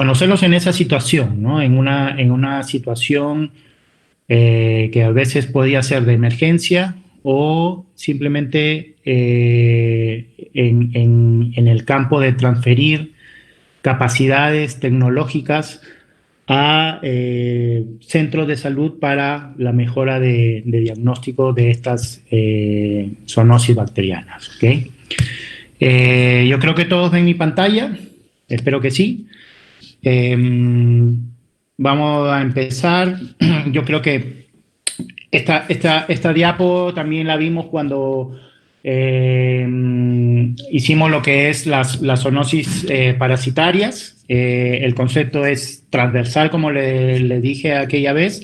conocerlos en esa situación, ¿no? En una situación que a veces podía ser de emergencia o simplemente en el campo de transferir capacidades tecnológicas a centros de salud para la mejora de diagnóstico de estas zoonosis bacterianas. ¿Okay? Yo creo que todos ven mi pantalla, espero que sí. Eh, Vamos a empezar. Yo creo que esta diapo también la vimos cuando hicimos lo que es las zoonosis parasitarias. El concepto es transversal, como le dije aquella vez.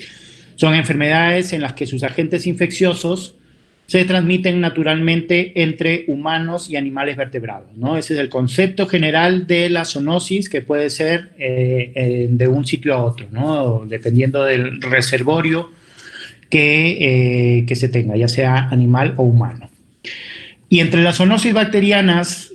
Son enfermedades en las que sus agentes infecciosos se transmiten naturalmente entre humanos y animales vertebrados, ¿no? Ese es el concepto general de la zoonosis, que puede ser de un sitio a otro, ¿no? Dependiendo del reservorio que se tenga, ya sea animal o humano. Y entre las zoonosis bacterianas,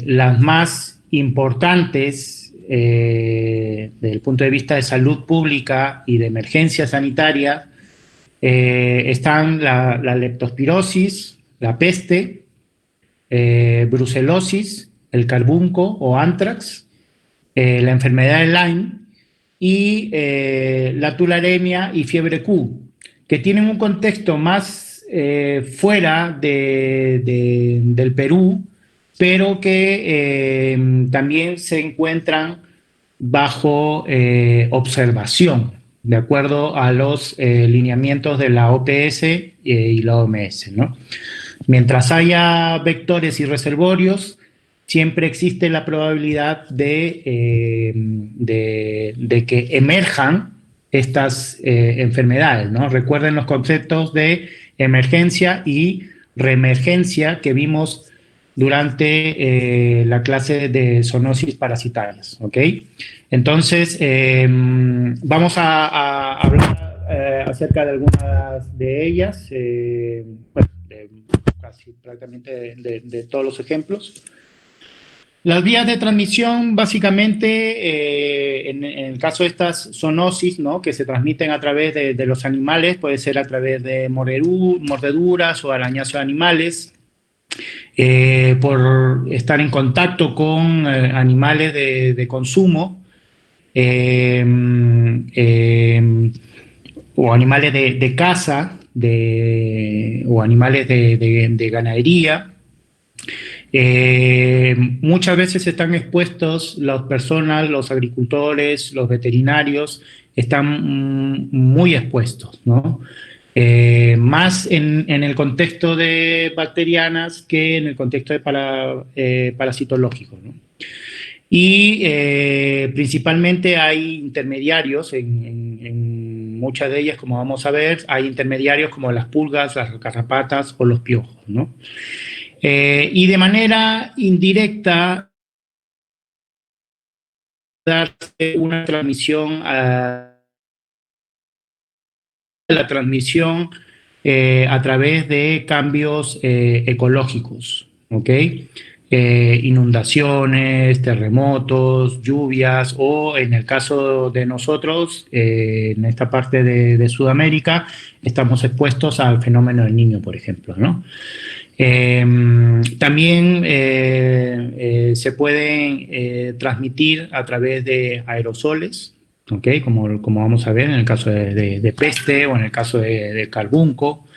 las más importantes desde el punto de vista de salud pública y de emergencia sanitaria están la leptospirosis, la peste, brucelosis, el carbunco o anthrax, la enfermedad de Lyme y la tularemia y fiebre Q, que tienen un contexto más fuera del Perú, pero que también se encuentran bajo observación, de acuerdo a los lineamientos de la OPS y la OMS, ¿no? Mientras haya vectores y reservorios, siempre existe la probabilidad de que emerjan estas enfermedades, ¿no? Recuerden los conceptos de emergencia y reemergencia que vimos durante la clase de zoonosis parasitarias, ¿ok? Entonces, vamos a hablar acerca de algunas de ellas, bueno, casi prácticamente de todos los ejemplos. Las vías de transmisión, básicamente, en el caso de estas zoonosis, ¿no?, que se transmiten a través de los animales, puede ser a través de mordeduras o arañazos de animales, por estar en contacto con animales de consumo, o animales de caza, o animales de ganadería. Muchas veces están expuestos las personas, los agricultores, los veterinarios, están muy expuestos, ¿no? Más en el contexto de bacterianas que en el contexto de parasitológico, ¿no? Y principalmente hay intermediarios en muchas de ellas, como vamos a ver, hay intermediarios como las pulgas, las garrapatas o los piojos, ¿no? Y de manera indirecta, darse una transmisión a través de cambios ecológicos, ¿ok? Inundaciones, terremotos, lluvias, o en el caso de nosotros, en esta parte de Sudamérica, estamos expuestos al fenómeno del Niño, por ejemplo, ¿no? También se pueden transmitir a través de aerosoles, ¿okay? Como vamos a ver en el caso de peste o en el caso de carbunco.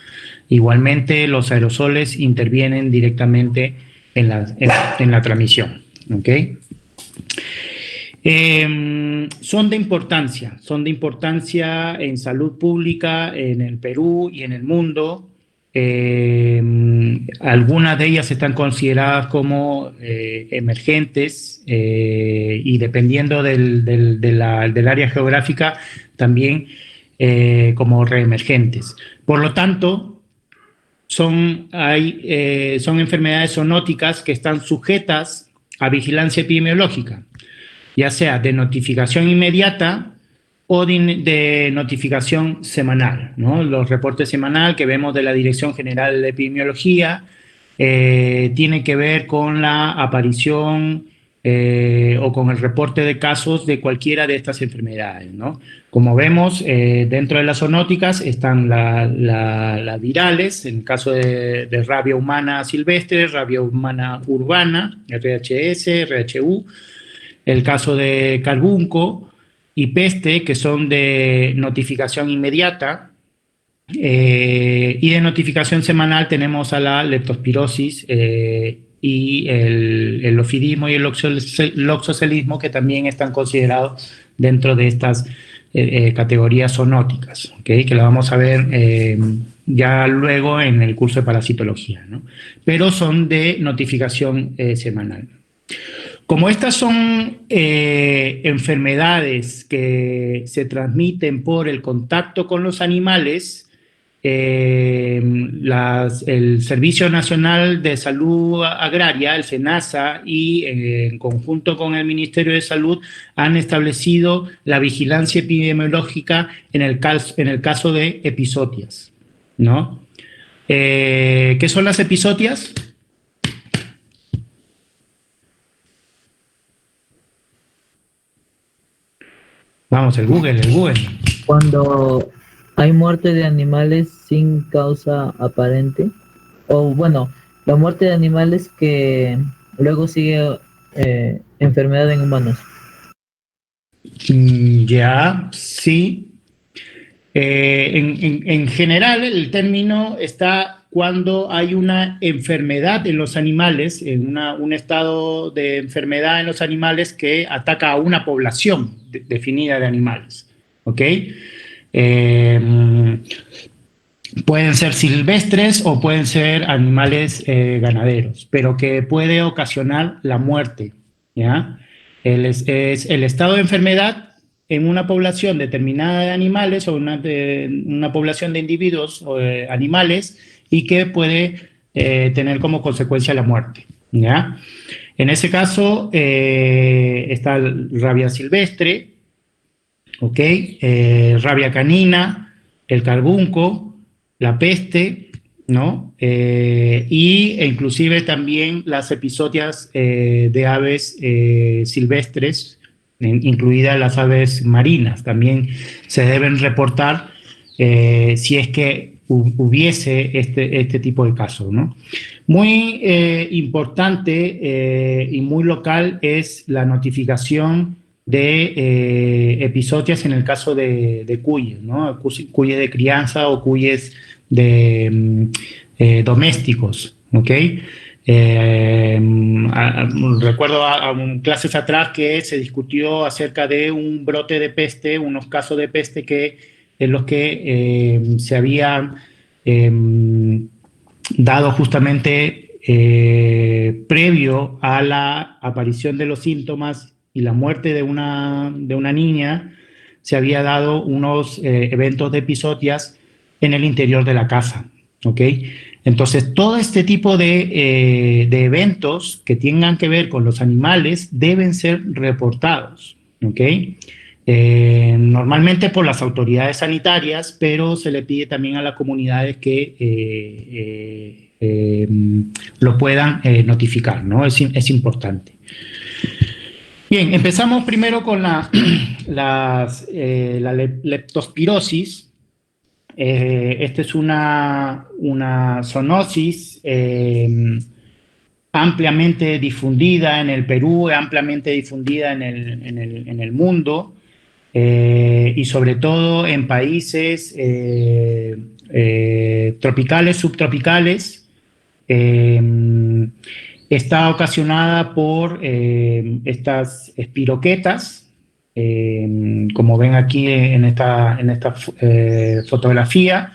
Igualmente, los aerosoles intervienen directamente en la transmisión, ¿okay? Son de importancia en salud pública en el Perú y en el mundo. Algunas de ellas están consideradas como emergentes, y dependiendo del área geográfica también como reemergentes. Por lo tanto, son enfermedades zoonóticas que están sujetas a vigilancia epidemiológica, ya sea de notificación inmediata o de notificación semanal, ¿no? Los reportes semanal que vemos de la Dirección General de Epidemiología tienen que ver con la aparición o con el reporte de casos de cualquiera de estas enfermedades, ¿no? Como vemos, dentro de las zoonóticas están las virales, en el caso de rabia humana silvestre, rabia humana urbana, RHS, RHU, el caso de carbunco y peste, que son de notificación inmediata, y de notificación semanal tenemos a la leptospirosis y el ofidismo y el loxocelismo, que también están considerados dentro de estas categorías zoonóticas, ¿okay? Que la vamos a ver ya luego en el curso de parasitología, ¿no? Pero son de notificación semanal. Como estas son enfermedades que se transmiten por el contacto con los animales, el Servicio Nacional de Salud Agraria, el SENASA, y en conjunto con el Ministerio de Salud han establecido la vigilancia epidemiológica en el caso de epizootias, ¿no? ¿Qué son las epizootias? Vamos, el Google. Cuando hay muerte de animales sin causa aparente, o bueno, la muerte de animales que luego sigue enfermedad en humanos. Ya, sí. En general, el término está cuando hay una enfermedad en los animales, en un estado de enfermedad en los animales que ataca a una población definida de animales. ¿Ok? Pueden ser silvestres o pueden ser animales ganaderos, pero que puede ocasionar la muerte, ¿ya? Es el estado de enfermedad en una población determinada de animales o una población de individuos o de animales, y que puede tener como consecuencia la muerte, ¿ya? En ese caso está rabia silvestre, ¿ok? Rabia canina, el carbunco, la peste, ¿no? E inclusive también las epizootias de aves silvestres, incluidas las aves marinas, también se deben reportar si es que hubiese este tipo de casos, ¿no? Muy importante y muy local es la notificación de epizootias en el caso de cuyes, ¿no? Cuyes de crianza o cuyes de domésticos, ¿ok? Recuerdo clases atrás que se discutió acerca de un brote de peste, unos casos de peste en los que se habían dado justamente previo a la aparición de los síntomas y la muerte de una niña, se había dado unos eventos de epizootias en el interior de la casa, ¿ok? Entonces, todo este tipo de eventos que tengan que ver con los animales deben ser reportados, ¿ok? Normalmente por las autoridades sanitarias, pero se le pide también a las comunidades que lo puedan notificar, ¿no? Es importante. Bien, empezamos primero con la leptospirosis. Esta es una zoonosis ampliamente difundida en el Perú, ampliamente difundida en el mundo, y sobre todo en países tropicales, subtropicales. Está ocasionada por estas espiroquetas, como ven aquí en esta fotografía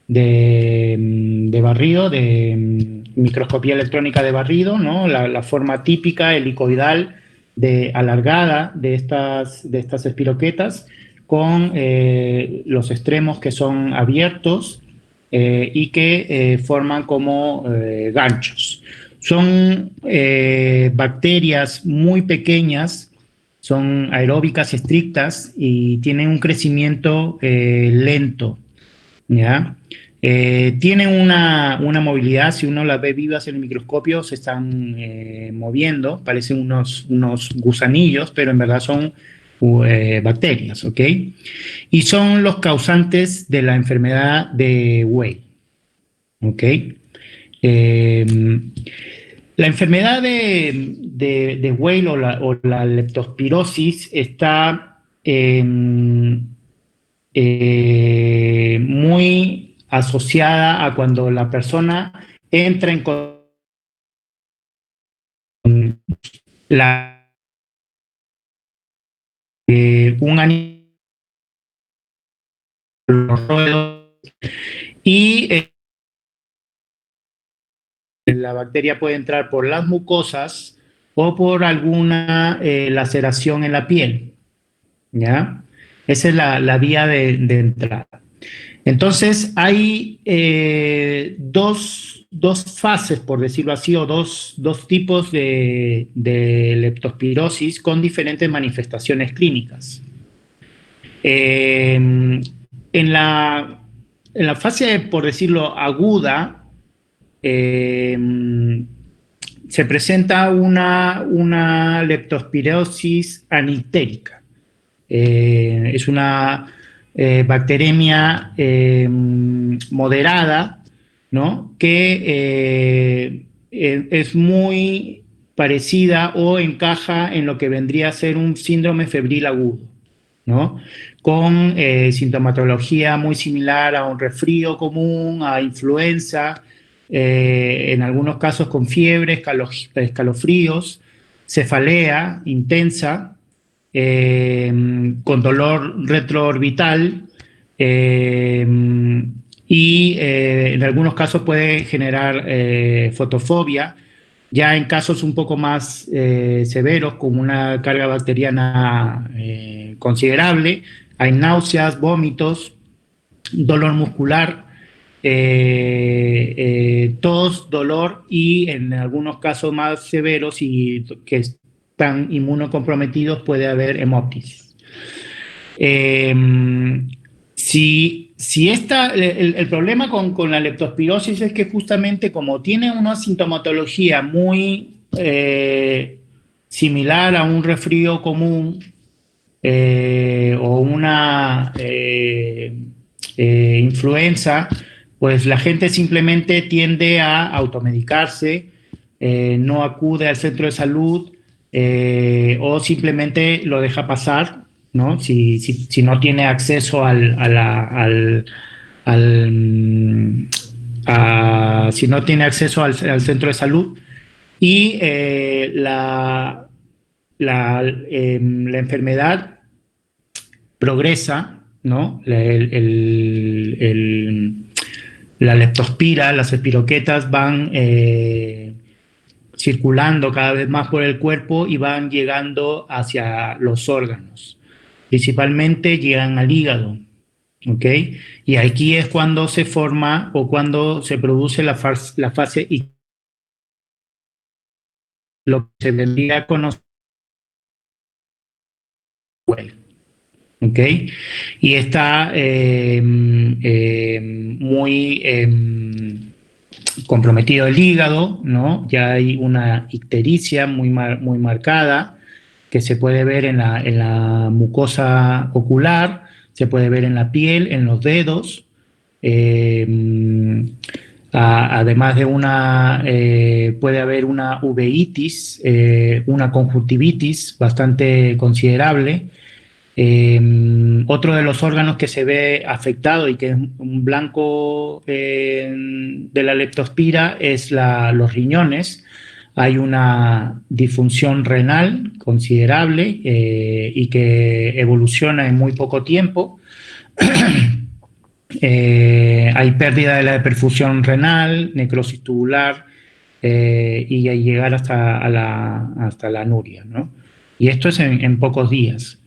de barrido, de microscopía electrónica de barrido, ¿no? La forma típica helicoidal alargada de estas espiroquetas, con los extremos que son abiertos y que forman como ganchos. Son bacterias muy pequeñas, son aeróbicas estrictas y tienen un crecimiento lento, ¿ya? Tienen una movilidad, si uno las ve vivas en el microscopio, se están moviendo, parecen unos gusanillos, pero en verdad son bacterias, ¿ok? Y son los causantes de la enfermedad de Weil, ¿ok? La enfermedad de Weil o la leptospirosis está muy asociada a cuando la persona entra en la, un animal y la bacteria puede entrar por las mucosas o por alguna laceración en la piel, ¿ya? Esa es la vía de entrada. Entonces, hay dos fases, por decirlo así, o dos tipos de leptospirosis con diferentes manifestaciones clínicas. En la fase, por decirlo, aguda, se presenta una leptospirosis anictérica. Es una bacteremia moderada, ¿no? Que es muy parecida o encaja en lo que vendría a ser un síndrome febril agudo, ¿no? Con sintomatología muy similar a un resfrío común, a influenza, en algunos casos con fiebre, escalofríos, cefalea intensa, con dolor retroorbital y en algunos casos puede generar fotofobia. Ya en casos un poco más severos, con una carga bacteriana considerable, hay náuseas, vómitos, dolor muscular, tos, dolor y en algunos casos más severos y que están inmunocomprometidos puede haber hemoptisis. El problema con la leptospirosis es que justamente como tiene una sintomatología muy similar a un resfrío común o una influenza, pues la gente simplemente tiende a automedicarse, no acude al centro de salud o simplemente lo deja pasar, ¿no? Si no tiene acceso si no tiene acceso al centro de salud y la enfermedad progresa, ¿no? La leptospira, las espiroquetas van circulando cada vez más por el cuerpo y van llegando hacia los órganos. Principalmente llegan al hígado, ¿ok? Y aquí es cuando se forma o cuando se produce la fase y lo que se vendría a conocer. ¿Ok? Y está muy comprometido el hígado, ¿no? Ya hay una ictericia muy marcada que se puede ver en la mucosa ocular, se puede ver en la piel, en los dedos, además de puede haber una uveitis, una conjuntivitis bastante considerable. Otro de los órganos que se ve afectado y que es un blanco de la leptospira es los riñones. Hay una disfunción renal considerable y que evoluciona en muy poco tiempo. Hay pérdida de la perfusión renal, necrosis tubular y llegar hasta la anuria, ¿no? Y esto es en pocos días.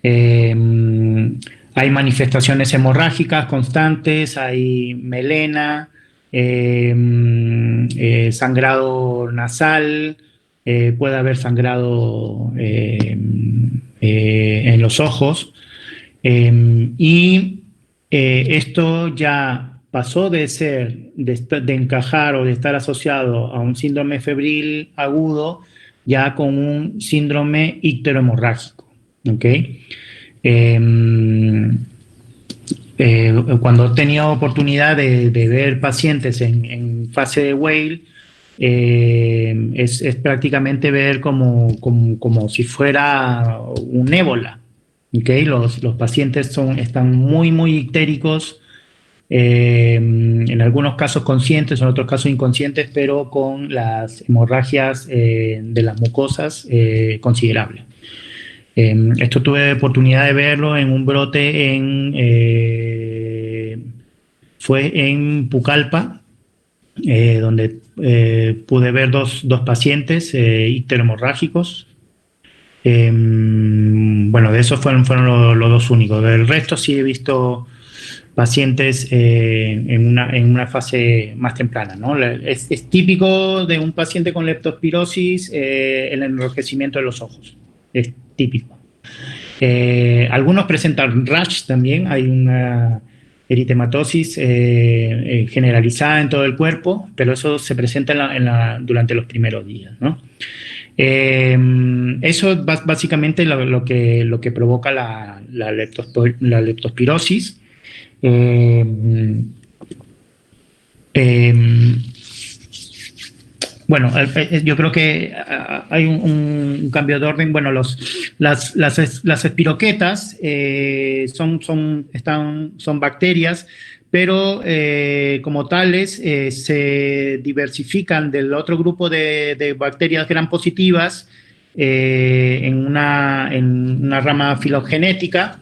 Hay manifestaciones hemorrágicas constantes, hay melena, sangrado nasal, puede haber sangrado en los ojos y esto ya pasó de encajar o de estar asociado a un síndrome febril agudo ya con un síndrome icterohemorrágico, ¿ok? Cuando he tenido oportunidad de ver pacientes en fase de Whale, es prácticamente ver como si fuera un ébola. ¿Okay? Los pacientes están muy, muy ictéricos, en algunos casos conscientes, en otros casos inconscientes, pero con las hemorragias de las mucosas considerables. Esto tuve oportunidad de verlo en un brote fue en Pucallpa, donde pude ver dos pacientes icterohemorrágicos. Bueno, de esos fueron los dos únicos. Del resto sí he visto pacientes en una fase más temprana, ¿no? Es típico de un paciente con leptospirosis el enrojecimiento de los ojos. Es típico. Algunos presentan rash también. Hay una eritematosis generalizada en todo el cuerpo, pero eso se presenta durante los primeros días, ¿no? Eso es básicamente lo que provoca la leptospirosis. Bueno, yo creo que hay un cambio de orden. Bueno, las espiroquetas son bacterias, pero como tales se diversifican del otro grupo de bacterias gram positivas en una rama filogenética.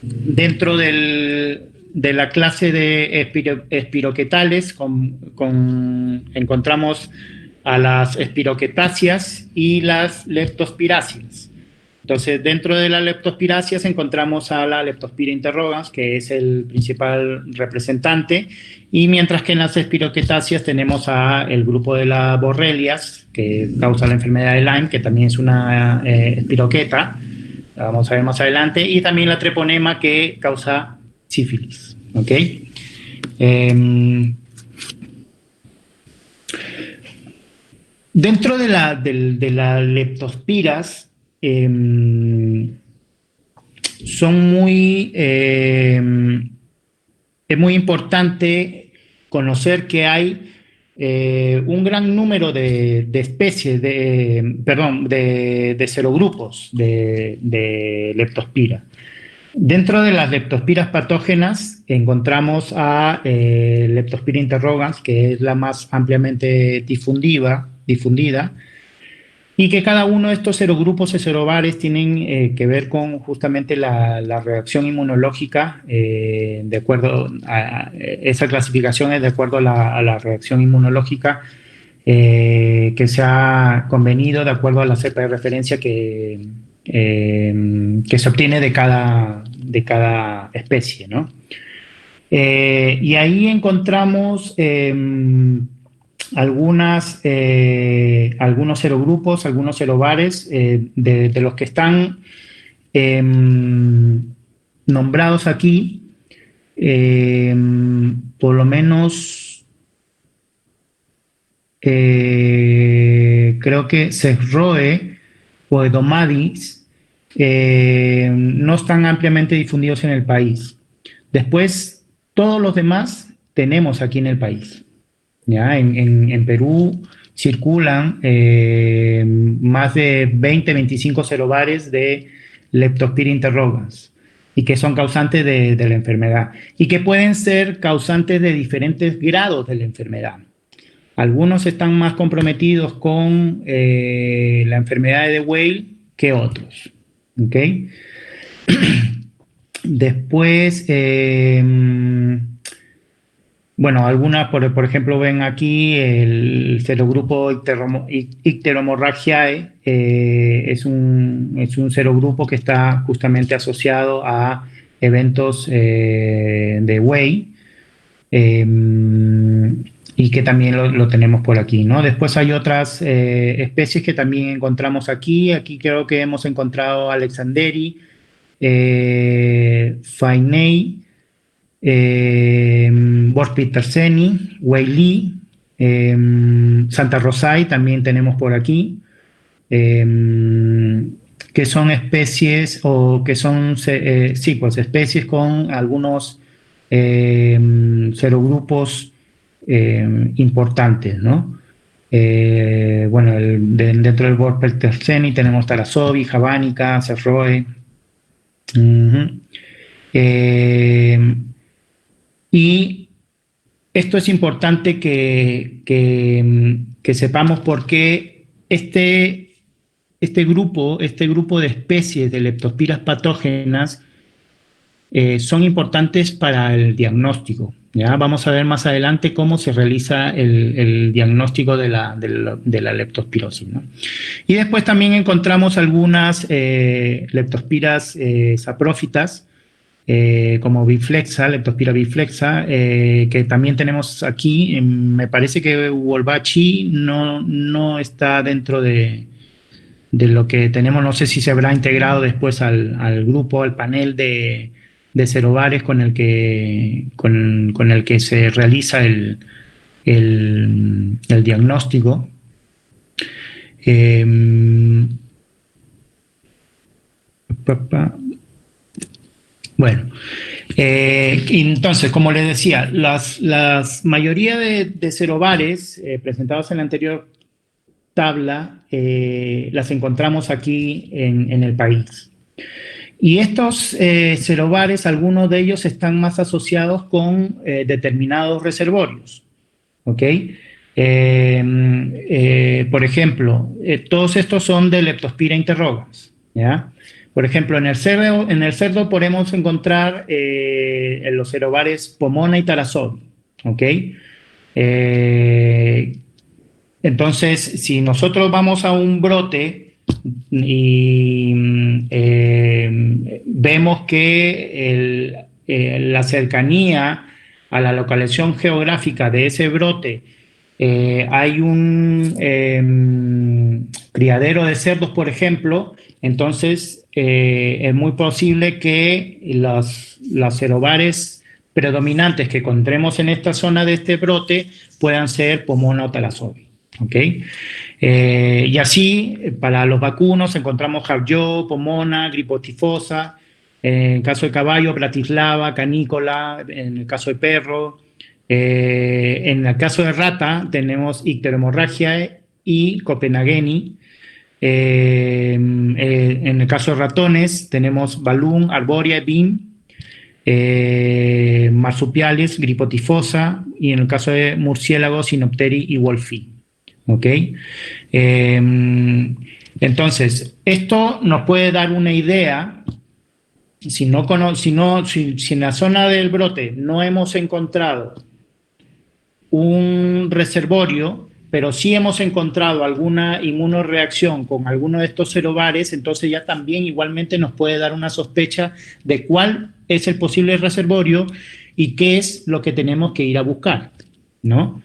Dentro de la clase de espiroquetales encontramos a las espiroquetáceas y las leptospiráceas. Entonces, dentro de las leptospiráceas encontramos a la Leptospira interrogans, que es el principal representante, y mientras que en las espiroquetáceas tenemos el grupo de las borrelias, que causa la enfermedad de Lyme, que también es una espiroqueta, la vamos a ver más adelante, y también la treponema, que causa sífilis, ¿ok? Dentro de las leptospiras, es muy importante conocer que hay un gran número de especies, de serogrupos de leptospira. Dentro de las leptospiras patógenas encontramos a Leptospira interrogans, que es la más ampliamente difundida, y que cada uno de estos serogrupos o serobares tienen que ver con justamente la reacción inmunológica. De acuerdo a esa clasificación, es de acuerdo a la reacción inmunológica que se ha convenido de acuerdo a la cepa de referencia que se obtiene de cada especie, ¿no? Y ahí encontramos algunos serogrupos, algunos serobares de los que están nombrados aquí, por lo menos creo que Cerroe o Edomadis no están ampliamente difundidos en el país. Después, todos los demás tenemos aquí en el país. ¿Ya? En Perú circulan más de 20-25 serobares de Leptospira interrogans y que son causantes de la enfermedad y que pueden ser causantes de diferentes grados de la enfermedad. Algunos están más comprometidos con la enfermedad de Whale que otros. ¿Okay? Después, bueno, algunas, por ejemplo, ven aquí el serogrupo Icteromorragiae, es un serogrupo que está justamente asociado a eventos de Whale, y que también lo tenemos por aquí, ¿no? Después hay otras especies que también encontramos aquí. Aquí creo que hemos encontrado Alexanderi, Fainei, Vorpiterseni, Weili, Santa Rosay también tenemos por aquí, que son especies o que son sí, pues especies con algunos serogrupos importantes, ¿no? Bueno, dentro del Vorpiterseni tenemos Tarasovi, Javánica, Cerroe. Y esto es importante que sepamos por qué este grupo de especies de leptospiras patógenas son importantes para el diagnóstico. ¿Ya? Vamos a ver más adelante cómo se realiza el diagnóstico de la leptospirosis, ¿no? Y después también encontramos algunas leptospiras saprófitas, como biflexa, leptospira biflexa, que también tenemos aquí. Me parece que Wolbachii no está dentro de lo que tenemos. No sé si se habrá integrado después al grupo, al panel de serobares con el que se realiza el diagnóstico. Bueno, entonces, como les decía, las mayoría de serobares presentados en la anterior tabla las encontramos aquí en el país. Y estos serobares, algunos de ellos están más asociados con determinados reservorios, ¿ok? Por ejemplo, todos estos son de Leptospira interrogans, ¿ya? Por ejemplo, en el cerdo podemos encontrar en los serobares Pomona y Tarasovi, ¿ok? Entonces, si nosotros vamos a un brote y vemos que la cercanía a la localización geográfica de ese brote hay un criadero de cerdos, por ejemplo, entonces es muy posible que los serobares predominantes que encontremos en esta zona de este brote puedan ser Pomona o Tarasovi. ¿Okay? Y así, para los vacunos encontramos Javyo, Pomona, Gripotifosa, en el caso de caballo, Bratislava, Canícola, en el caso de perro. En el caso de rata tenemos Icteromorragia y Copenhageni. En el caso de ratones tenemos Balloon, Arboria, BIM, marsupiales, Gripotifosa, y en el caso de murciélagos, Sinopteri y Wolfi. ¿Ok? Entonces, esto nos puede dar una idea. Si en la zona del brote no hemos encontrado un reservorio, pero sí hemos encontrado alguna inmunoreacción con alguno de estos serobares, entonces ya también igualmente nos puede dar una sospecha de cuál es el posible reservorio y qué es lo que tenemos que ir a buscar, ¿no?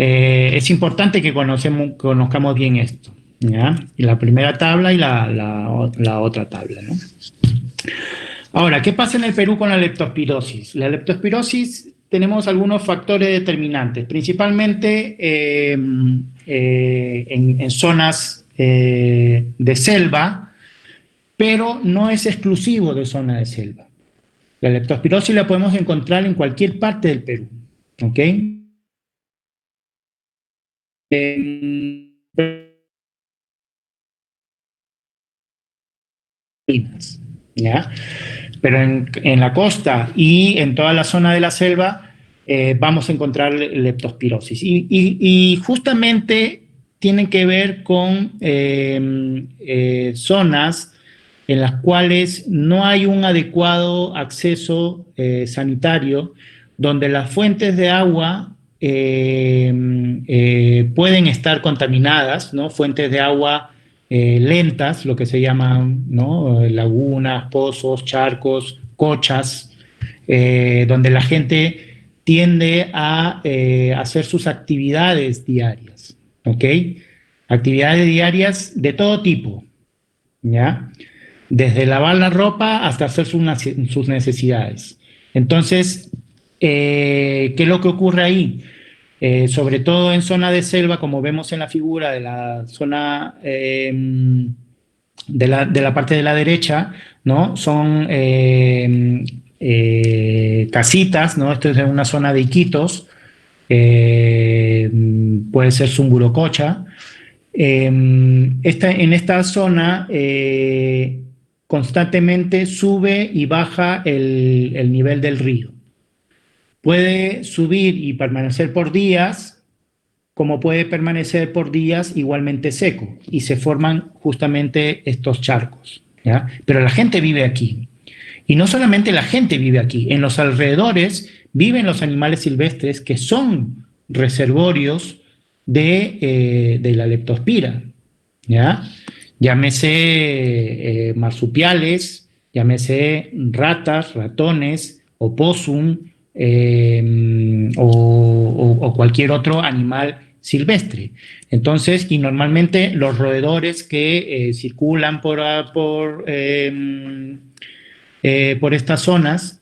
Es importante que conozcamos bien esto, ¿ya? Y la primera tabla y la otra tabla, ¿no? Ahora, ¿qué pasa en el Perú con la leptospirosis? La leptospirosis tenemos algunos factores determinantes, principalmente en zonas de selva, pero no es exclusivo de zona de selva. La leptospirosis la podemos encontrar en cualquier parte del Perú, ¿ok? ¿Ya? Pero en la costa y en toda la zona de la selva vamos a encontrar leptospirosis. Y justamente tienen que ver con zonas en las cuales no hay un adecuado acceso sanitario, donde las fuentes de agua pueden estar contaminadas, ¿no? Fuentes de agua lentas, lo que se llaman, ¿no? Lagunas, pozos, charcos, cochas, donde la gente tiende a hacer sus actividades diarias, ¿ok? Actividades diarias de todo tipo, ¿ya? Desde lavar la ropa hasta hacer sus necesidades. Entonces, ¿qué es lo que ocurre ahí? Sobre todo en zona de selva, como vemos en la figura de la zona de la parte de la derecha, ¿no? Son casitas, ¿no? Esto es una zona de Iquitos, puede ser Sumburococha. En esta zona constantemente sube y baja el nivel del río. Puede subir y permanecer por días, como puede permanecer por días igualmente seco, y se forman justamente estos charcos, ¿ya? Pero la gente vive aquí. Y no solamente la gente vive aquí, en los alrededores viven los animales silvestres que son reservorios de la leptospira, ¿ya? Llámese marsupiales, llámese ratas, ratones, opossum, o cualquier otro animal silvestre. Entonces, y normalmente los roedores que circulan por estas zonas,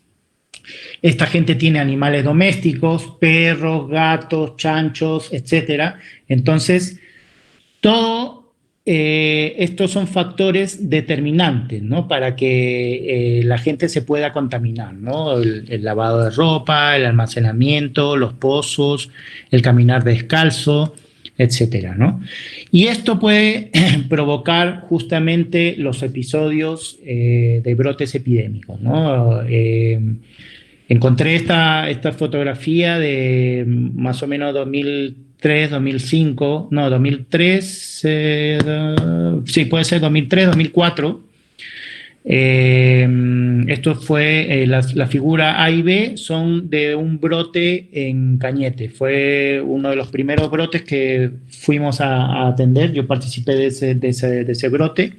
esta gente tiene animales domésticos, perros, gatos, chanchos, etcétera. Entonces, todo estos son factores determinantes, ¿no? Para que la gente se pueda contaminar, ¿no? El lavado de ropa, el almacenamiento, los pozos, el caminar descalzo, etcétera, ¿no? Y esto puede provocar justamente los episodios de brotes epidémicos, ¿no? Encontré esta fotografía de más o menos 2003, 2005, no, 2003, sí, puede ser 2003, 2004. Esto fue, la figura A y B son de un brote en Cañete. Fue uno de los primeros brotes que fuimos a atender. Yo participé de ese brote.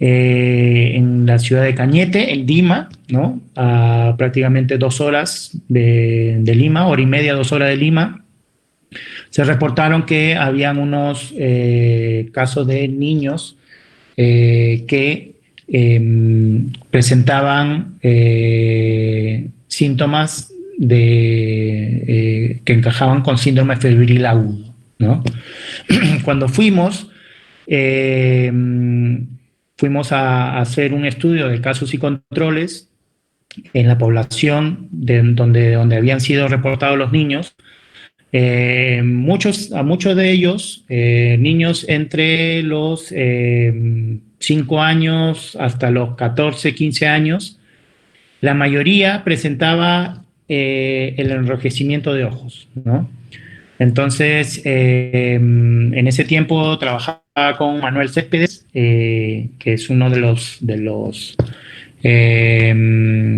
En la ciudad de Cañete, en Lima, ¿no? A prácticamente 2 horas de Lima, hora y media, 2 horas de Lima. Se reportaron que habían unos casos de niños que presentaban síntomas que encajaban con síndrome febril agudo, ¿no? Cuando fuimos a hacer un estudio de casos y controles en la población donde habían sido reportados los niños. A muchos de ellos, niños entre los 5 años hasta los 14, 15 años, la mayoría presentaba el enrojecimiento de ojos, ¿no? Entonces, en ese tiempo trabajaba con Manuel Céspedes, que es uno de los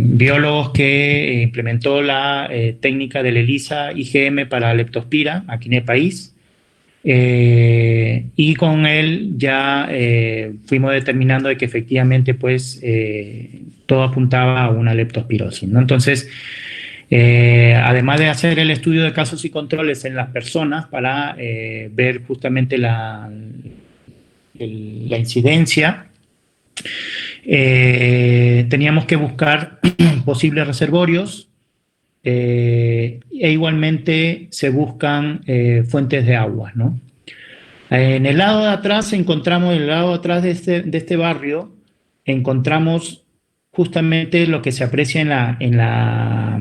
biólogos que implementó la técnica del ELISA IgM para leptospira aquí en el país. Y con él ya fuimos determinando de que efectivamente pues todo apuntaba a una leptospirosis, ¿no? Entonces, además de hacer el estudio de casos y controles en las personas para ver justamente la incidencia, teníamos que buscar posibles reservorios e igualmente se buscan fuentes de agua, ¿no? En el lado de atrás encontramos, en el lado de atrás de este barrio, encontramos justamente lo que se aprecia en la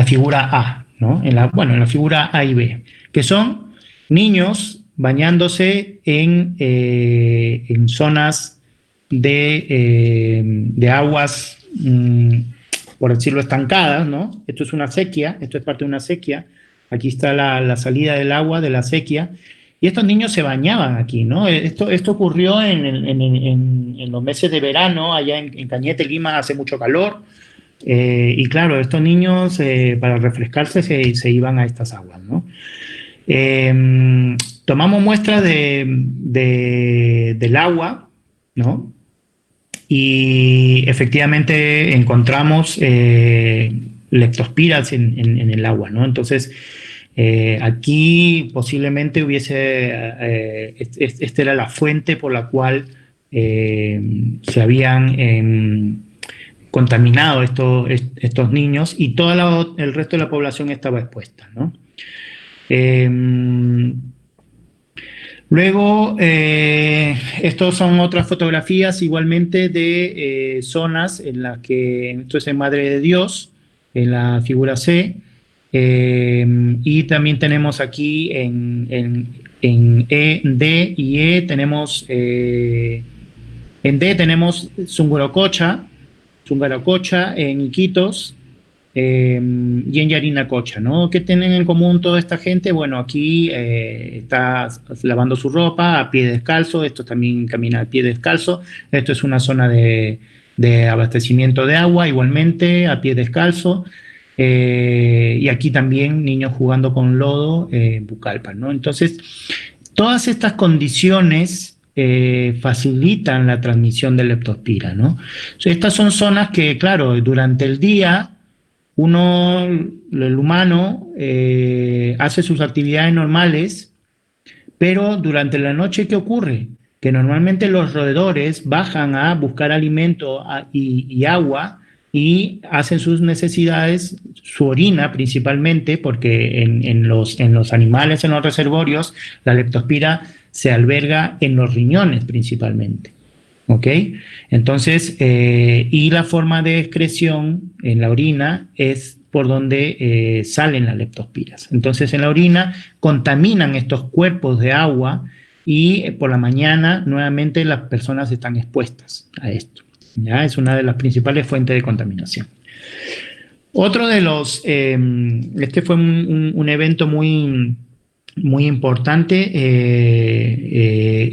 figura A, ¿no? En la figura A y B, que son niños bañándose en zonas de aguas, por decirlo, estancadas, ¿no? Esto es una sequía, esto es parte de una sequía. Aquí está la salida del agua de la sequía. Y estos niños se bañaban aquí, ¿no? Esto ocurrió en los meses de verano, allá en Cañete, Lima, hace mucho calor. Y claro, estos niños para refrescarse se iban a estas aguas, ¿no? Tomamos muestras del agua, ¿no? Y efectivamente encontramos leptospiras en el agua, ¿no? Entonces, aquí posiblemente esta era la fuente por la cual se habían contaminado estos niños, y todo el resto de la población estaba expuesta, ¿no? Luego, estos son otras fotografías igualmente de zonas en las que, esto es en Madre de Dios, en la figura C, y también tenemos aquí en E, D y E, tenemos, en D tenemos Zungarococha, en Iquitos, y en Yarinacocha, ¿no? ¿Qué tienen en común toda esta gente? Bueno, aquí está lavando su ropa a pie descalzo, esto también camina a pie descalzo, esto es una zona de abastecimiento de agua, igualmente a pie descalzo, y aquí también niños jugando con lodo en Pucallpa, ¿no? Entonces, todas estas condiciones facilitan la transmisión de leptospira, ¿no? Estas son zonas que, claro, durante el día el humano, hace sus actividades normales, pero durante la noche, ¿qué ocurre? Que normalmente los roedores bajan a buscar alimento y agua y hacen sus necesidades, su orina principalmente, porque en los animales, en los reservorios, la leptospira se alberga en los riñones principalmente. ¿Ok? Entonces, y la forma de excreción en la orina es por donde salen las leptospiras. Entonces, en la orina contaminan estos cuerpos de agua y por la mañana nuevamente las personas están expuestas a esto. ¿Ya? Es una de las principales fuentes de contaminación. Otro de los, este fue un evento muy importante.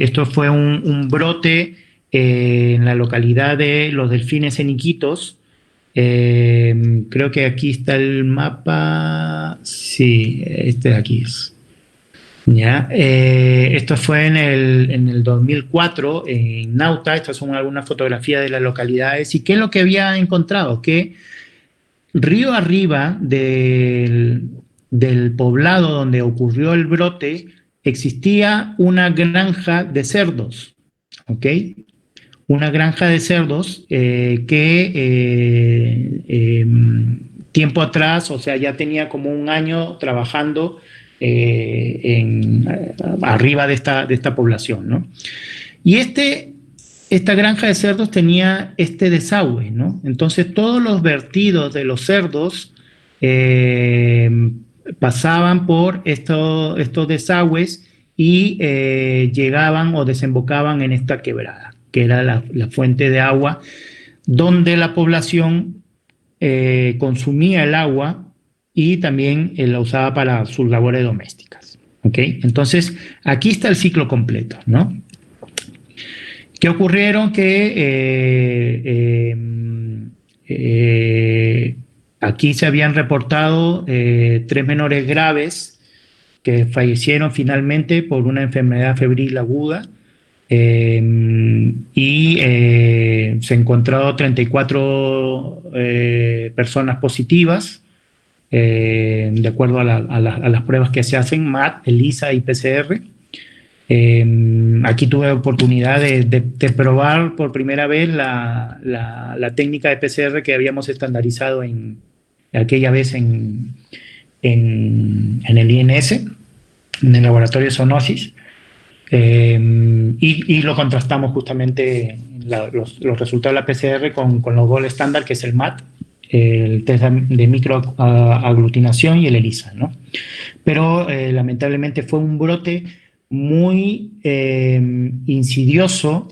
Esto fue un brote en la localidad de Los Delfines en Iquitos. Creo que aquí está el mapa. Sí, este de aquí es. ¿Ya? Esto fue en el 2004 en Nauta. Estas son algunas fotografías de las localidades. ¿Y qué es lo que había encontrado? Que río arriba del poblado donde ocurrió el brote existía una granja de cerdos, ¿ok? Una granja de cerdos tiempo atrás, o sea, ya tenía como un año trabajando arriba de esta población, ¿no? Y esta granja de cerdos tenía este desagüe, ¿no? Entonces todos los vertidos de los cerdos pasaban por estos desagües y llegaban o desembocaban en esta quebrada, que era la fuente de agua donde la población consumía el agua y también la usaba para sus labores domésticas. ¿Ok? Entonces, aquí está el ciclo completo, ¿no? ¿Qué ocurrieron? Que aquí se habían reportado 3 menores graves que fallecieron finalmente por una enfermedad febril aguda, y se encontró 34 personas positivas, de acuerdo a las pruebas que se hacen, MAT, ELISA y PCR. Aquí tuve oportunidad de probar por primera vez la técnica de PCR que habíamos estandarizado aquella vez en el INS, en el laboratorio de zoonosis, y lo contrastamos justamente los resultados de la PCR con los gold estándar, que es el MAT, el test de microaglutinación y el ELISA, ¿no? Pero lamentablemente fue un brote muy insidioso,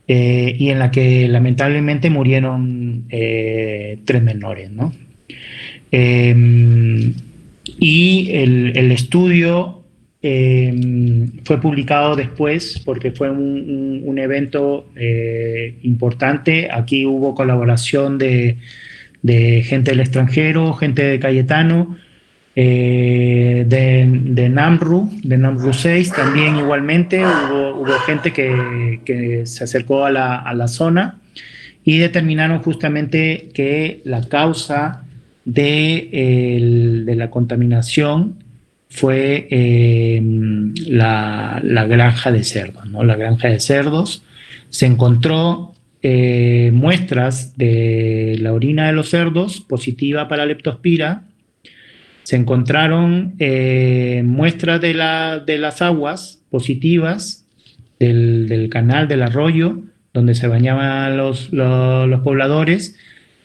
y en la que lamentablemente murieron 3 menores, ¿no? Y el estudio fue publicado después porque fue un evento importante. Aquí hubo colaboración de gente del extranjero, gente de Cayetano, de NAMRU 6 también igualmente. Hubo gente que se acercó a la zona y determinaron justamente que la causa de la contaminación fue la granja de cerdos, ¿no? La granja de cerdos se encontró muestras de la orina de los cerdos positiva para leptospira. Se encontraron muestras de las aguas positivas del canal, del arroyo, donde se bañaban los pobladores,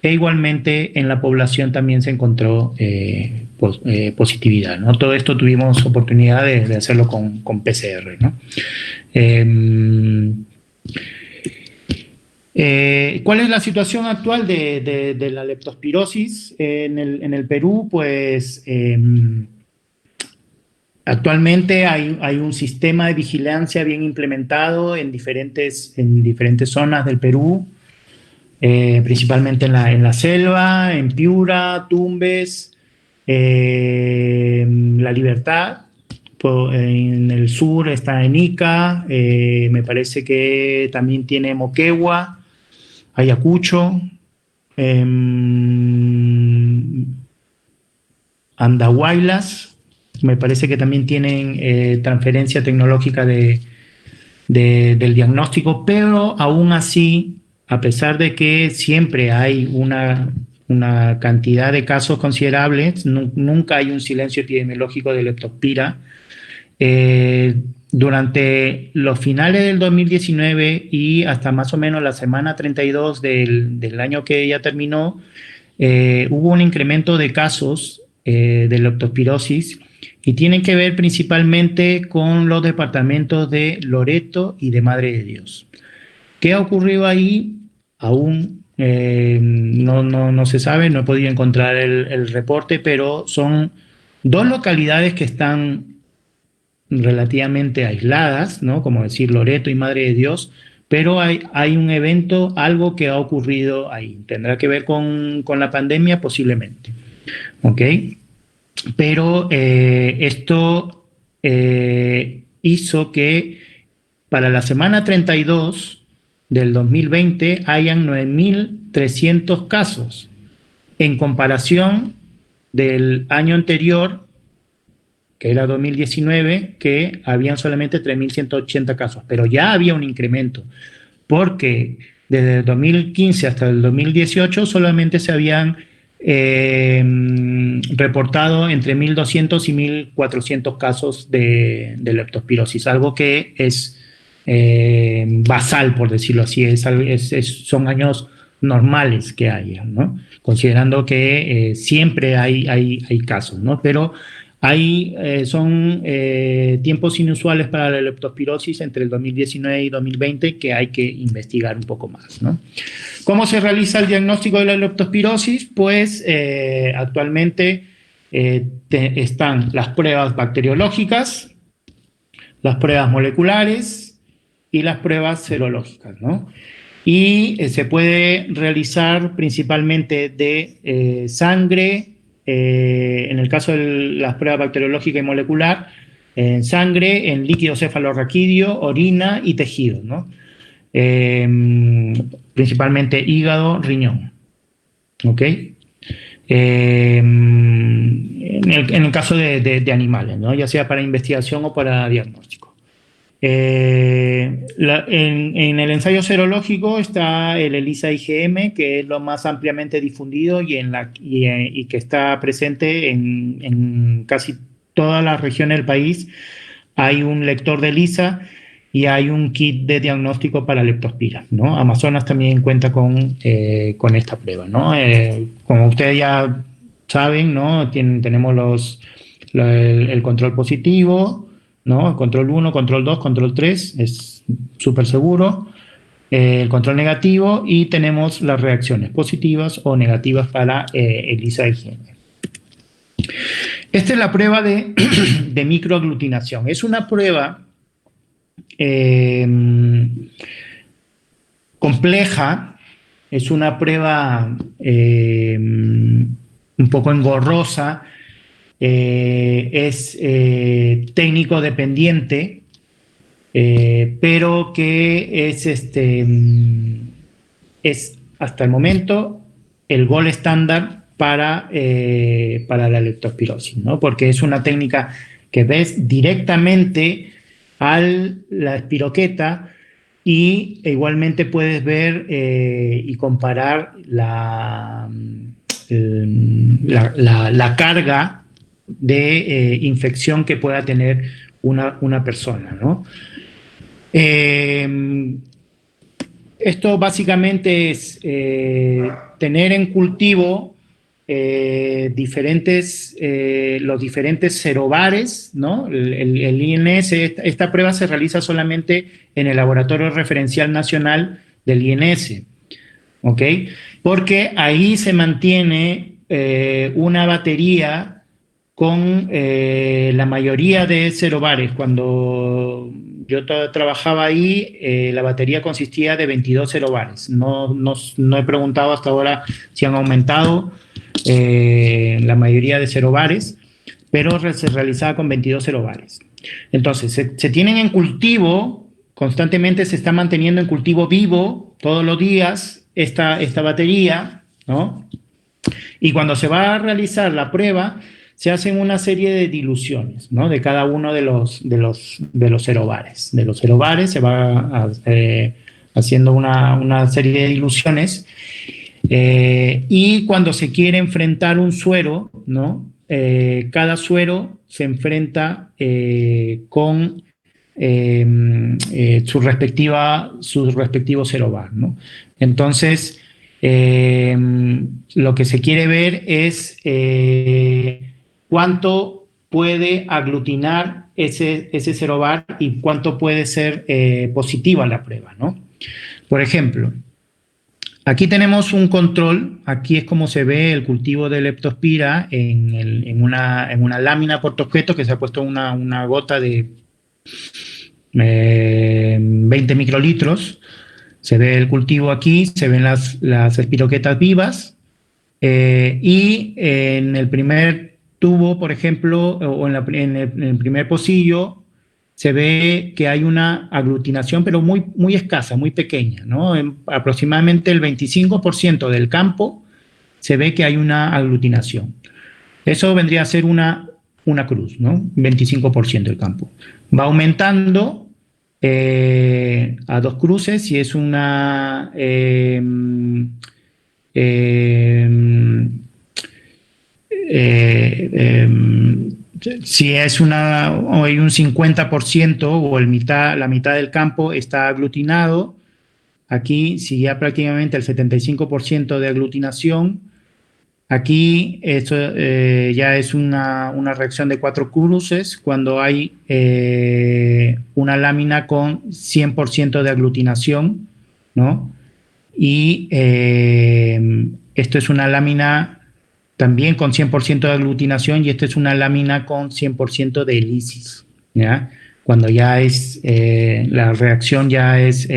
e igualmente en la población también se encontró positividad, ¿no? Todo esto tuvimos oportunidad de hacerlo con PCR, ¿no? ¿Cuál es la situación actual de la leptospirosis en el Perú? Pues actualmente hay un sistema de vigilancia bien implementado en diferentes zonas del Perú, principalmente en la selva, en Piura, Tumbes, La Libertad. En el sur está en Ica, me parece que también tiene Moquegua, Ayacucho, Andahuaylas, me parece que también tienen transferencia tecnológica del diagnóstico, pero aún así, a pesar de que siempre hay una cantidad de casos considerables, nunca hay un silencio epidemiológico de leptospira. Durante los finales del 2019 y hasta más o menos la semana 32 del año que ya terminó, hubo un incremento de casos de leptospirosis, y tienen que ver principalmente con los departamentos de Loreto y de Madre de Dios. ¿Qué ha ocurrido ahí? Aún no se sabe, no he podido encontrar el reporte, pero son dos localidades que están relativamente aisladas, ¿no? Como decir Loreto y Madre de Dios, pero hay un evento, algo que ha ocurrido ahí. ¿Tendrá que ver con la pandemia? Posiblemente. ¿Ok? Pero esto hizo que para la semana 32 del 2020 hayan 9.300 casos, en comparación del año anterior, que era 2019, que habían solamente 3.180 casos, pero ya había un incremento, porque desde el 2015 hasta el 2018 solamente se habían reportado entre 1.200 y 1.400 casos de leptospirosis, algo que es basal, por decirlo así, son años normales que haya, ¿no? Considerando que siempre hay casos, ¿no? Pero son tiempos inusuales para la leptospirosis entre el 2019 y 2020 que hay que investigar un poco más, ¿no? ¿Cómo se realiza el diagnóstico de la leptospirosis? Pues actualmente están las pruebas bacteriológicas, las pruebas moleculares y las pruebas serológicas, ¿no? Y se puede realizar principalmente de sangre, en el caso de las pruebas bacteriológica y molecular, en sangre, en líquido cefalorraquídeo, orina y tejido, ¿no? Principalmente hígado, riñón. ¿Ok? En el caso de animales, ¿no? Ya sea para investigación o para diagnóstico. En el ensayo serológico está el ELISA IgM, que es lo más ampliamente difundido y que está presente en casi todas las regiones del país. Hay un lector de ELISA y hay un kit de diagnóstico para leptospira, ¿no? Amazonas también cuenta con esta prueba, ¿no? Como ustedes ya saben, ¿no? Tenemos el control positivo, ¿no? Control 1, control 2, control 3, es súper seguro. El control negativo, y tenemos las reacciones positivas o negativas para ELISA IgM. Esta es la prueba de microaglutinación. Es una prueba compleja, es una prueba un poco engorrosa, es técnico dependiente, pero que es hasta el momento el gold estándar para la leptospirosis, ¿no? Porque es una técnica que ves directamente a la espiroqueta y igualmente puedes ver y comparar la carga de infección que pueda tener una persona, ¿no? Esto básicamente es tener en cultivo los diferentes serobares, ¿no? El INS, esta prueba se realiza solamente en el Laboratorio Referencial Nacional del INS, ¿ok? Porque ahí se mantiene una batería con la mayoría de serobares. Cuando yo trabajaba ahí, la batería consistía de 22 serobares. No he preguntado hasta ahora si han aumentado la mayoría de serobares, pero se realizaba con 22 serobares. Entonces, se tienen en cultivo, constantemente se está manteniendo en cultivo vivo todos los días esta batería, ¿no? Y cuando se va a realizar la prueba, se hacen una serie de diluciones, ¿no? De cada uno de los serobares. De los serobares se va haciendo una serie de diluciones. Y cuando se quiere enfrentar un suero, ¿no? Cada suero se enfrenta con su respectivo serobar, ¿no? Entonces, lo que se quiere ver es cuánto puede aglutinar ese serobar y cuánto puede ser positiva la prueba, ¿no? Por ejemplo, aquí tenemos un control, aquí es como se ve el cultivo de leptospira en una lámina portaobjetos que se ha puesto una gota de 20 microlitros. Se ve el cultivo aquí, se ven las espiroquetas vivas y en el primer tubo, por ejemplo, o en el primer pocillo, se ve que hay una aglutinación, pero muy, muy escasa, muy pequeña, ¿no? Aproximadamente el 25% del campo se ve que hay una aglutinación. Eso vendría a ser una cruz, ¿no? 25% del campo. Va aumentando a 2 cruces y es una... si es hay un 50% o la mitad del campo está aglutinado, aquí si ya prácticamente el 75% de aglutinación, aquí esto ya es una reacción de 4 cruces cuando hay una lámina con 100% de aglutinación, ¿no? Y esto es una lámina también con 100% de aglutinación y esta es una lámina con 100% de lisis, ¿ya? Cuando ya es, la reacción ya es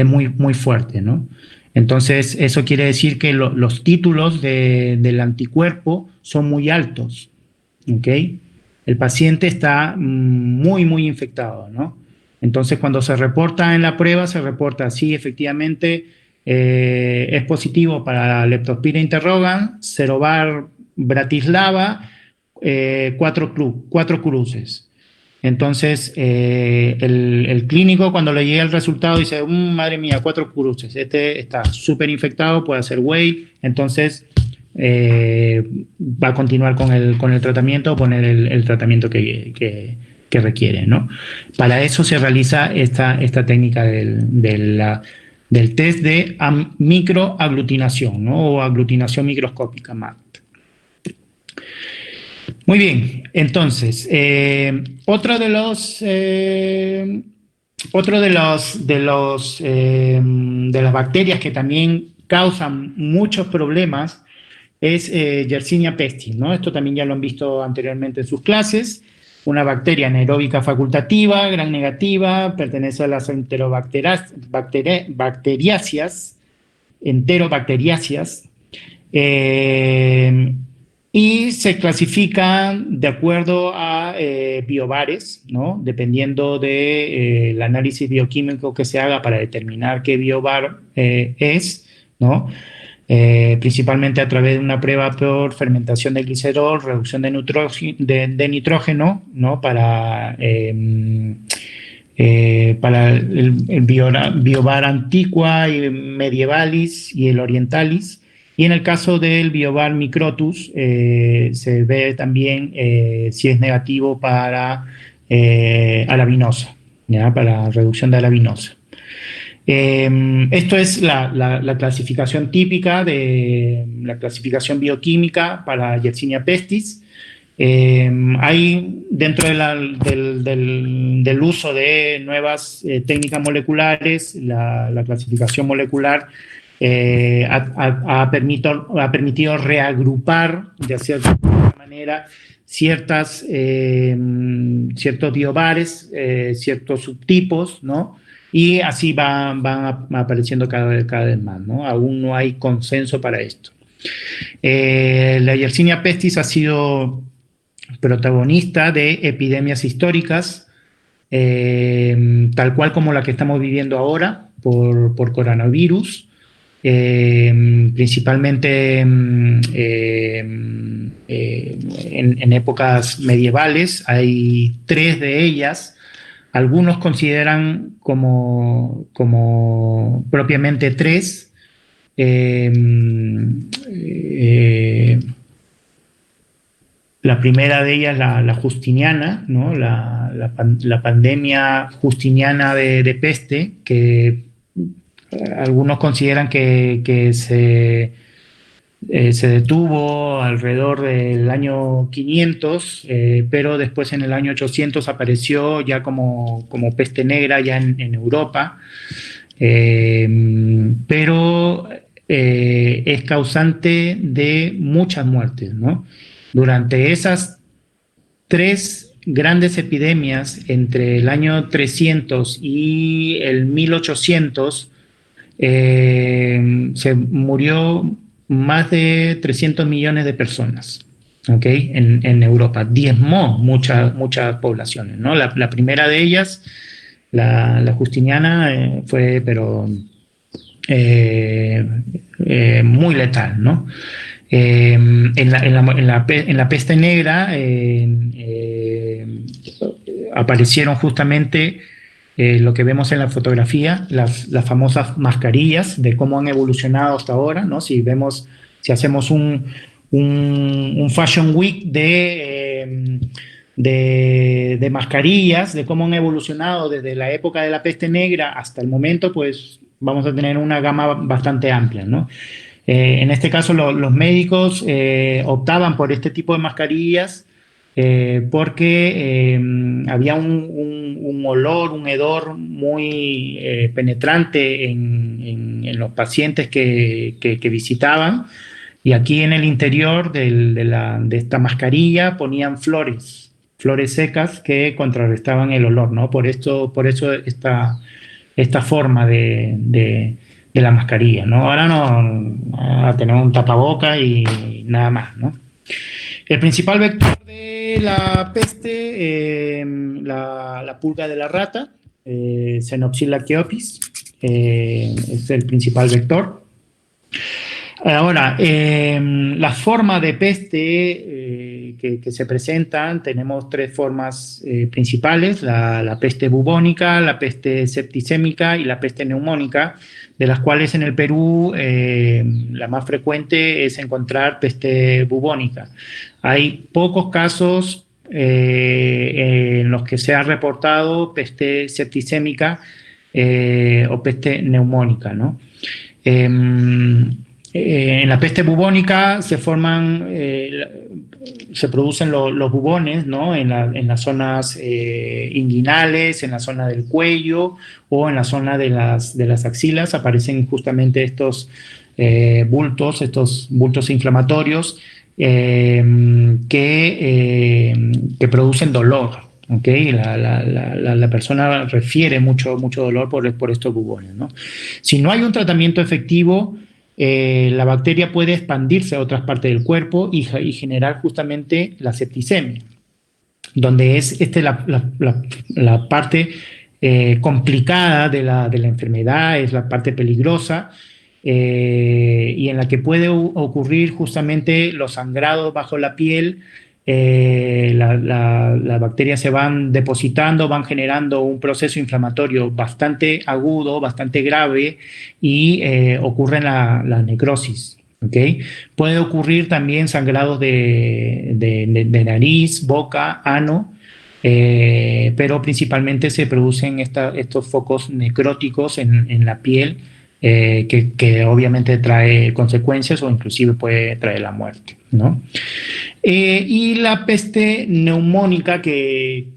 muy, muy fuerte, ¿no? Entonces, eso quiere decir que los títulos del anticuerpo son muy altos, ¿ok? El paciente está muy, muy infectado, ¿no? Entonces, cuando se reporta en la prueba, se reporta, sí, efectivamente, es positivo para Leptospira interrogans, serobar Bratislava, 4 cruces. Entonces, el clínico cuando le llega el resultado dice, madre mía, 4 cruces, este está súper infectado, puede hacer whey, entonces va a continuar con el tratamiento o poner el tratamiento que requiere, ¿no? Para eso se realiza esta técnica del test de microaglutinación, ¿no? O aglutinación microscópica, MAT. Muy bien, entonces, otro de las bacterias que también causan muchos problemas es Yersinia pestis, ¿no? Esto también ya lo han visto anteriormente en sus clases. Una bacteria anaeróbica facultativa, gram negativa, pertenece a las enterobacteriáceas, y se clasifican de acuerdo a biobares, ¿no? Dependiendo del análisis bioquímico que se haga para determinar qué biobar es, ¿no? Principalmente a través de una prueba por fermentación de glicerol, reducción de nitrógeno, ¿no? Para para el Biovar antiqua, y medievalis y el orientalis. Y en el caso del Biovar microtus, se ve también si es negativo para alavinosa, ¿ya? Para reducción de alavinosa. Esto es la clasificación típica de la clasificación bioquímica para Yersinia pestis. Hay dentro del uso de nuevas técnicas moleculares, la clasificación molecular ha permitido reagrupar de cierta manera ciertos biobares, ciertos subtipos, ¿no? Y así van apareciendo cada vez más, ¿no? Aún no hay consenso para esto. La Yersinia pestis ha sido protagonista de epidemias históricas, tal cual como la que estamos viviendo ahora por coronavirus, principalmente en épocas medievales. Hay 3 de ellas. Algunos consideran como propiamente 3. La primera de ellas, la Justiniana, ¿no? La pandemia justiniana de peste, que algunos consideran que se detuvo alrededor del año 500, pero después en el año 800 apareció ya como peste negra ya en Europa, pero es causante de muchas muertes, ¿no? Durante esas 3 grandes epidemias entre el año 300 y el 1800, se murió más de 300 millones de personas, ¿okay? En Europa. Diezmó muchas poblaciones, ¿no? La primera de ellas, la Justiniana, fue pero muy letal, ¿no? En la peste negra aparecieron justamente lo que vemos en la fotografía, las famosas mascarillas, de cómo han evolucionado hasta ahora, ¿no? Si hacemos un Fashion Week de mascarillas, de cómo han evolucionado desde la época de la peste negra hasta el momento, pues vamos a tener una gama bastante amplia, ¿no? En este caso, los médicos optaban por este tipo de mascarillas porque había un olor, un hedor muy penetrante en los pacientes que visitaban, y aquí en el interior de esta mascarilla ponían flores secas que contrarrestaban el olor, ¿no? Por eso esta forma de la mascarilla, ¿no? Ahora ahora tenemos un tapaboca y nada más, ¿no? El principal vector de la peste, la pulga de la rata, Xenopsila chaeopis, es el principal vector. Ahora, las formas de peste que se presentan, tenemos 3 formas principales: la peste bubónica, la peste septicémica y la peste neumónica, de las cuales en el Perú la más frecuente es encontrar peste bubónica. Hay pocos casos en los que se ha reportado peste septicémica o peste neumónica, ¿no? En la peste bubónica se producen los bubones, ¿no? En las zonas inguinales, en la zona del cuello o en la zona de las axilas aparecen justamente estos bultos inflamatorios que producen dolor, ¿okay? La persona refiere mucho dolor por estos bubones, ¿no? Si no hay un tratamiento efectivo, la bacteria puede expandirse a otras partes del cuerpo y generar justamente la septicemia, donde es la parte complicada de la enfermedad, es la parte peligrosa, y en la que puede ocurrir justamente los sangrados bajo la piel, las bacterias se van depositando, van generando un proceso inflamatorio bastante agudo, bastante grave y ocurre la necrosis. ¿Okay? Puede ocurrir también sangrados de nariz, boca, ano, pero principalmente se producen estos focos necróticos en la piel, que obviamente trae consecuencias o inclusive puede traer la muerte, ¿no? Y la peste neumónica, que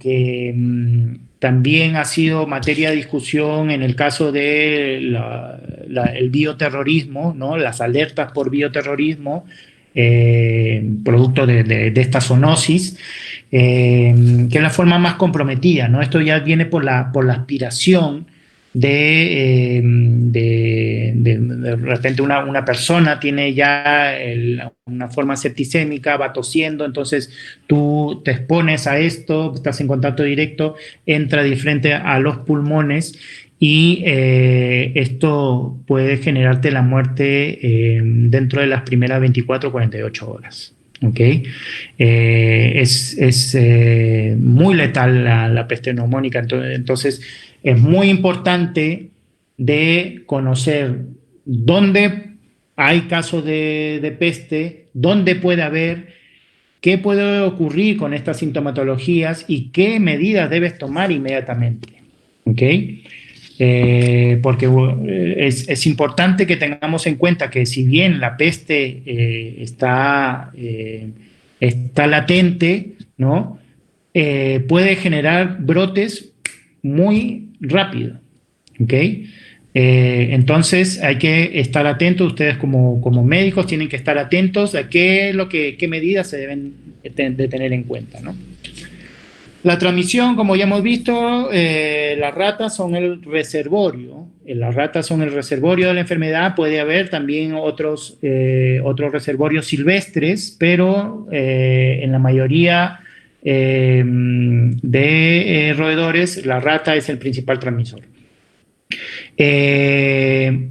también ha sido materia de discusión en el caso de el bioterrorismo, ¿no? Las alertas por bioterrorismo, producto de esta zoonosis, que es la forma más comprometida, ¿no? Esto ya viene por la aspiración de repente una persona tiene ya una forma septicémica, va tosiendo, entonces tú te expones a esto, estás en contacto directo, entra de frente a los pulmones y esto puede generarte la muerte dentro de las primeras 24 o 48 horas. ¿Okay? Es muy letal la peste neumónica, entonces es muy importante de conocer dónde hay casos de peste, dónde puede haber, qué puede ocurrir con estas sintomatologías y qué medidas debes tomar inmediatamente. ¿Okay? Porque es importante que tengamos en cuenta que si bien la peste está latente, ¿no? Puede generar brotes muy rápido, ¿ok? Entonces hay que estar atentos, ustedes como médicos tienen que estar atentos a qué medidas se deben de tener en cuenta, ¿no? La transmisión, como ya hemos visto, las ratas son el reservorio. Las ratas son el reservorio de la enfermedad. Puede haber también otros reservorios silvestres, pero en la mayoría de roedores, la rata es el principal transmisor.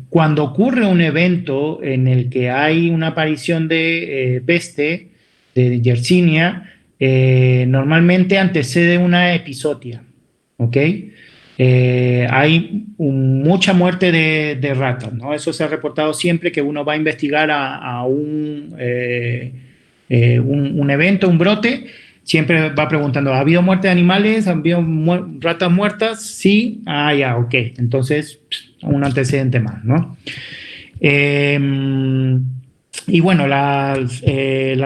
Cuando ocurre un evento en el que hay una aparición de peste, de Yersinia, normalmente antecede una epizotia, ¿ok? Hay mucha muerte de ratas, ¿no? Eso se ha reportado siempre que uno va a investigar a un evento, un brote, siempre va preguntando, ¿ha habido muerte de animales? ¿Ha habido ratas muertas? Sí, ya, ok. Entonces, un antecedente más, ¿no? Y bueno, las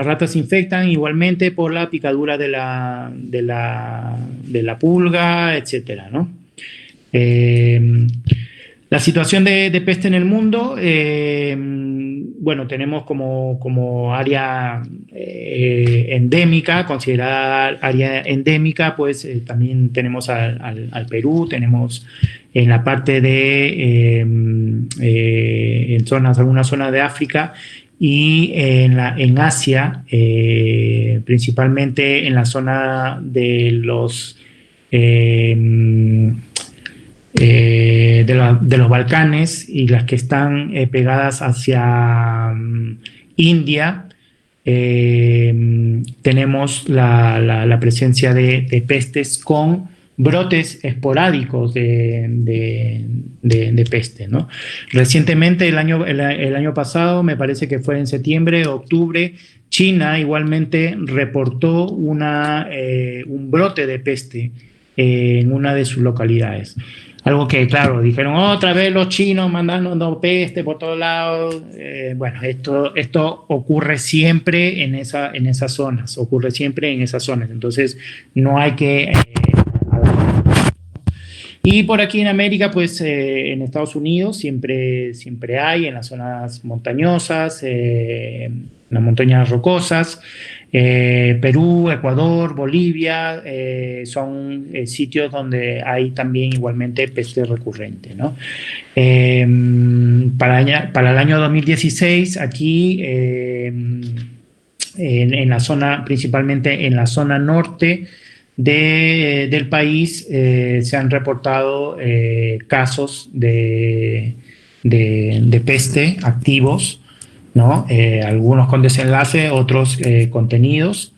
ratas se infectan igualmente por la picadura de la pulga, etcétera, ¿no? La situación de peste en el mundo, bueno, tenemos como área endémica, considerada área endémica, pues también tenemos al Perú, tenemos en la parte de algunas zonas de África y en Asia, principalmente en la zona de los Balcanes y las que están pegadas hacia India, tenemos la presencia de pestes con brotes esporádicos de peste, ¿no? Recientemente, el año pasado, me parece que fue en septiembre, octubre, China igualmente reportó un brote de peste en una de sus localidades. Algo que, claro, dijeron otra vez los chinos mandando peste por todos lados. Bueno, esto ocurre siempre en esas zonas, Entonces, no hay que... Y por aquí en América, pues en Estados Unidos siempre hay, en las zonas montañosas, en las montañas rocosas, Perú, Ecuador, Bolivia, son sitios donde hay también igualmente peste recurrente, ¿no? Para el año 2016, aquí en la zona, principalmente en la zona norte del país, se han reportado casos de peste activos, ¿no? Algunos con desenlace, otros contenidos,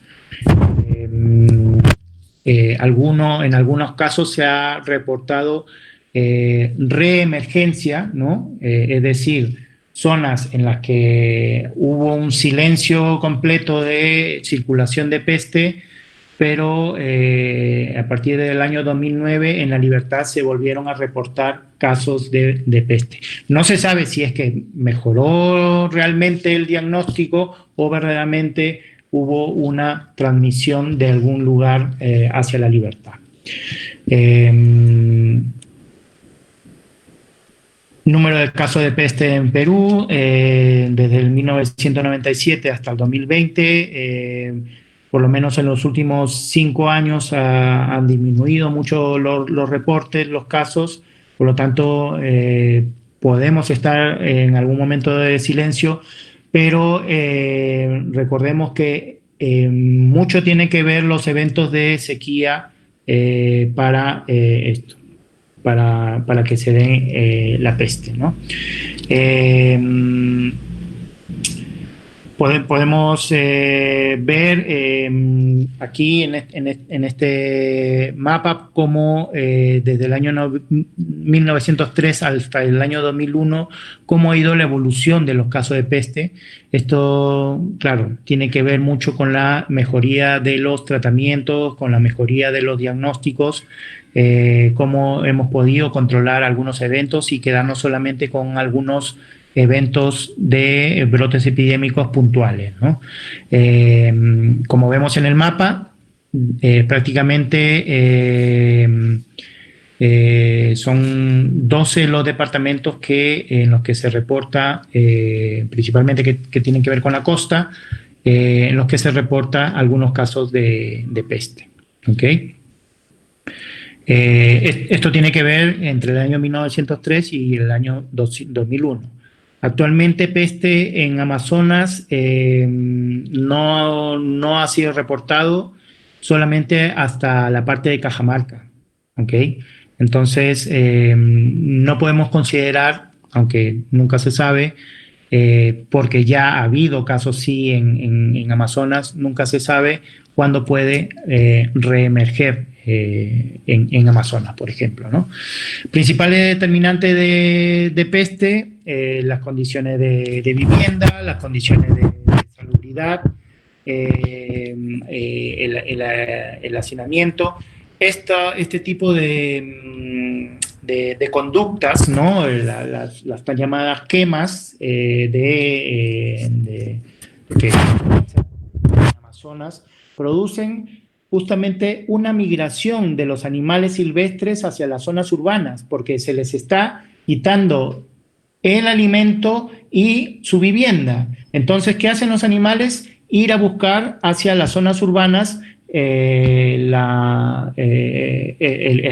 En algunos casos se ha reportado reemergencia, ¿no? Es decir, zonas en las que hubo un silencio completo de circulación de peste, pero a partir del año 2009 en La Libertad se volvieron a reportar casos de peste. No se sabe si es que mejoró realmente el diagnóstico o verdaderamente hubo una transmisión de algún lugar hacia La Libertad. Número de casos de peste en Perú, desde el 1997 hasta el 2020, por lo menos en los últimos 5 años han disminuido mucho los reportes, los casos, por lo tanto podemos estar en algún momento de silencio, pero recordemos que mucho tiene que ver los eventos de sequía para esto. Para que se dé la peste, ¿no? Podemos ver aquí en este mapa cómo desde el año 1903 hasta el año 2001, cómo ha ido la evolución de los casos de peste. Esto, claro, tiene que ver mucho con la mejoría de los tratamientos, con la mejoría de los diagnósticos, cómo hemos podido controlar algunos eventos y quedarnos solamente con algunos eventos de brotes epidémicos puntuales, ¿no? Como vemos en el mapa, prácticamente son 12 los departamentos en los que se reporta, principalmente que tienen que ver con la costa, en los que se reporta algunos casos de peste. ¿Okay? Esto tiene que ver entre el año 1903 y el año 2001. Actualmente peste en Amazonas no ha sido reportado, solamente hasta la parte de Cajamarca. ¿Okay? Entonces no podemos considerar, aunque nunca se sabe, porque ya ha habido casos sí en Amazonas, nunca se sabe cuándo puede reemerger en Amazonas, por ejemplo, ¿no? Principales determinantes de peste, las condiciones de vivienda, las condiciones de salubridad, el hacinamiento. Este tipo de conductas, ¿no? Las tan llamadas quemas que en Amazonas producen justamente una migración de los animales silvestres hacia las zonas urbanas, porque se les está quitando el alimento y su vivienda. Entonces, ¿qué hacen los animales? Ir a buscar hacia las zonas urbanas el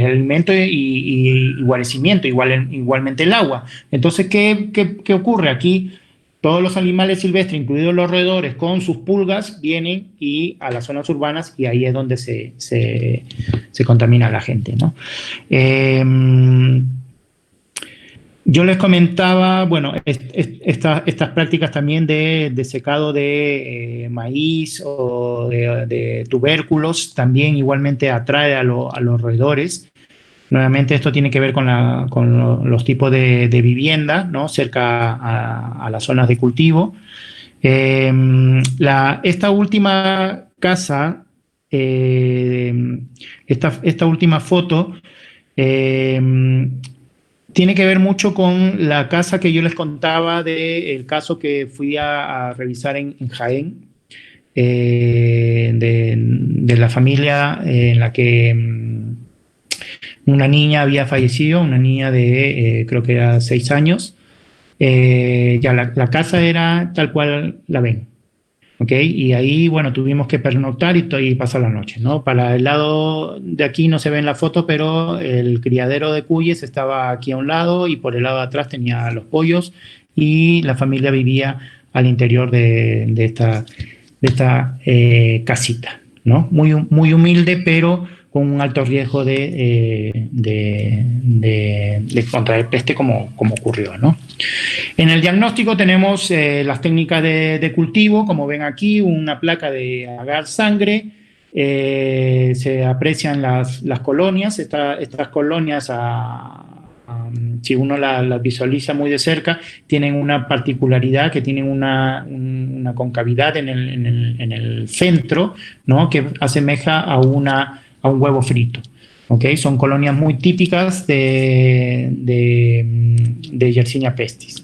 alimento y guarecimiento, igualmente el agua. Entonces, ¿qué ocurre aquí? Todos los animales silvestres, incluidos los roedores, con sus pulgas, vienen a las zonas urbanas y ahí es donde se contamina la gente, ¿no? Yo les comentaba, bueno, estas prácticas también de secado de maíz o de tubérculos también igualmente atrae a los roedores. Nuevamente esto tiene que ver con los tipos de vivienda, ¿no? Cerca a las zonas de cultivo. Esta última casa, esta última foto, tiene que ver mucho con la casa que yo les contaba del caso que fui a revisar en Jaén, de la familia en la que una niña había fallecido, una niña de creo que era 6 años. Ya la casa era tal cual la ven, ¿ok? Y ahí, bueno, tuvimos que pernoctar y pasar la noche, ¿no? Para el lado de aquí no se ve en la foto, pero el criadero de cuyes estaba aquí a un lado y por el lado de atrás tenía los pollos y la familia vivía al interior de esta casita, ¿no? Muy humilde, pero con un alto riesgo de contraer peste como ocurrió, ¿no? En el diagnóstico tenemos las técnicas de cultivo, como ven aquí, una placa de agar sangre, se aprecian las colonias, estas colonias, si uno las visualiza muy de cerca, tienen una particularidad, que tienen una concavidad en el centro, ¿no?, que asemeja a un huevo frito. ¿Okay? Son colonias muy típicas de Yersinia pestis.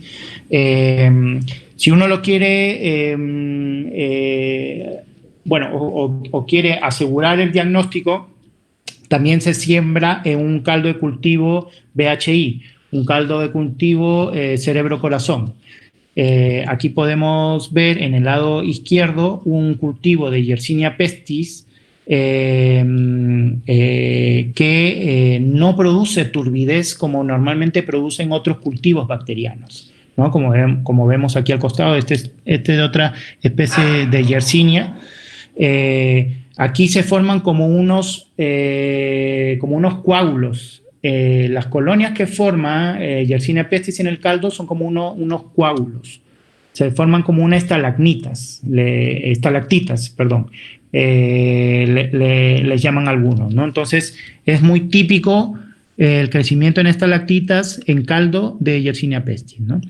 Si uno lo quiere, o quiere asegurar el diagnóstico, también se siembra en un caldo de cultivo BHI, un caldo de cultivo cerebro-corazón. Aquí podemos ver en el lado izquierdo un cultivo de Yersinia pestis que no produce turbidez como normalmente producen otros cultivos bacterianos, ¿no? Como vemos aquí al costado, este es otra especie de Yersinia. Aquí se forman como unos coágulos. Las colonias que forma Yersinia pestis en el caldo son como unos coágulos. Se forman como unas estalactitas, les llaman algunos, ¿no? Entonces, es muy típico el crecimiento en estalactitas en caldo de Yersinia pestis, ¿no?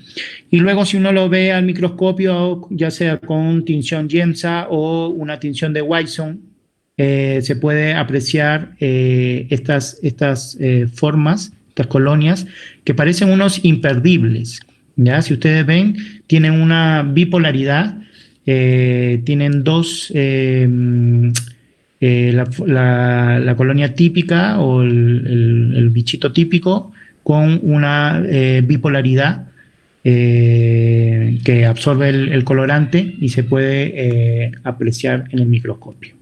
Y luego, si uno lo ve al microscopio, ya sea con tinción Giemsa o una tinción de Whitson, se puede apreciar estas formas, estas colonias, que parecen unos imperdibles, ¿ya? Si ustedes ven, tienen una bipolaridad, tienen dos, la colonia típica o el bichito típico con una bipolaridad que absorbe el colorante y se puede apreciar en el microscopio.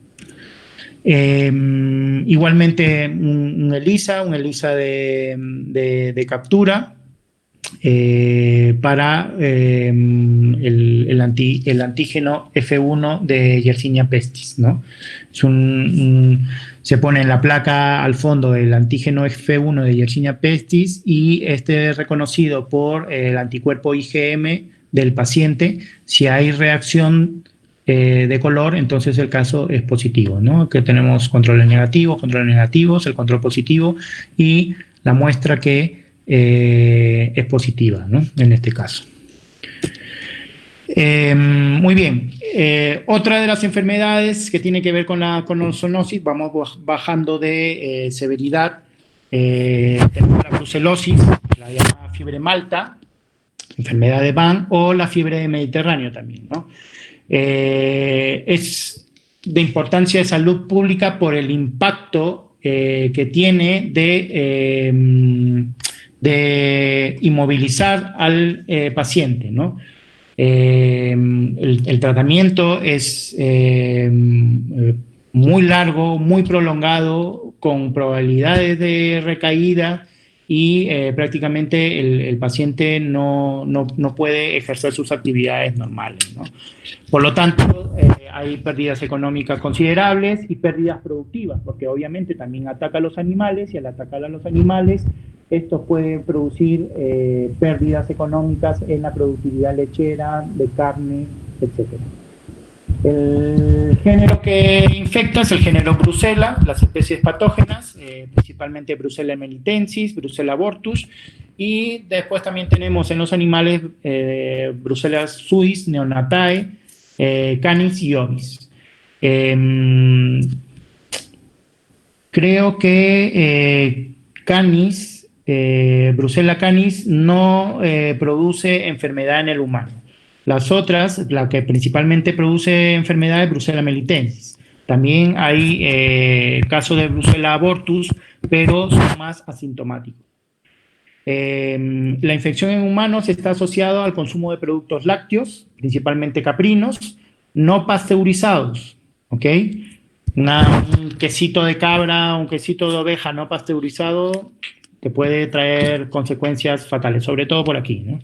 Igualmente un ELISA de captura para el antígeno F1 de Yersinia pestis, ¿no? Se pone en la placa al fondo el antígeno F1 de Yersinia pestis y este es reconocido por el anticuerpo IgM del paciente. Si hay reacción de color, entonces el caso es positivo, ¿no? Que tenemos controles negativos, el control positivo y la muestra que es positiva, ¿no? En este caso. Muy bien. Otra de las enfermedades que tiene que ver con la zoonosis, vamos bajando de severidad. Tenemos la brucelosis, la llamada fiebre malta, enfermedad de Van, o la fiebre de Mediterráneo también, ¿no? Es de importancia de salud pública por el impacto que tiene de inmovilizar al paciente, ¿no? El tratamiento es muy largo, muy prolongado, con probabilidades de recaída y prácticamente el paciente no puede ejercer sus actividades normales, ¿no? Por lo tanto, hay pérdidas económicas considerables y pérdidas productivas, porque obviamente también ataca a los animales y al atacar a los animales, esto puede producir pérdidas económicas en la productividad lechera, de carne, etc. El género que infecta es el género Brucella, las especies patógenas, principalmente Brucella melitensis, Brucella abortus, y después también tenemos en los animales Brucella suis, neonatae, canis y ovis. Creo que Brucella canis no produce enfermedad en el humano. Las otras, la que principalmente produce enfermedad es Brucella melitensis. También hay casos de Brucella abortus, pero son más asintomáticos. La infección en humanos está asociada al consumo de productos lácteos, principalmente caprinos, no pasteurizados, ¿ok? Un quesito de cabra, un quesito de oveja no pasteurizado te puede traer consecuencias fatales, sobre todo por aquí, ¿no?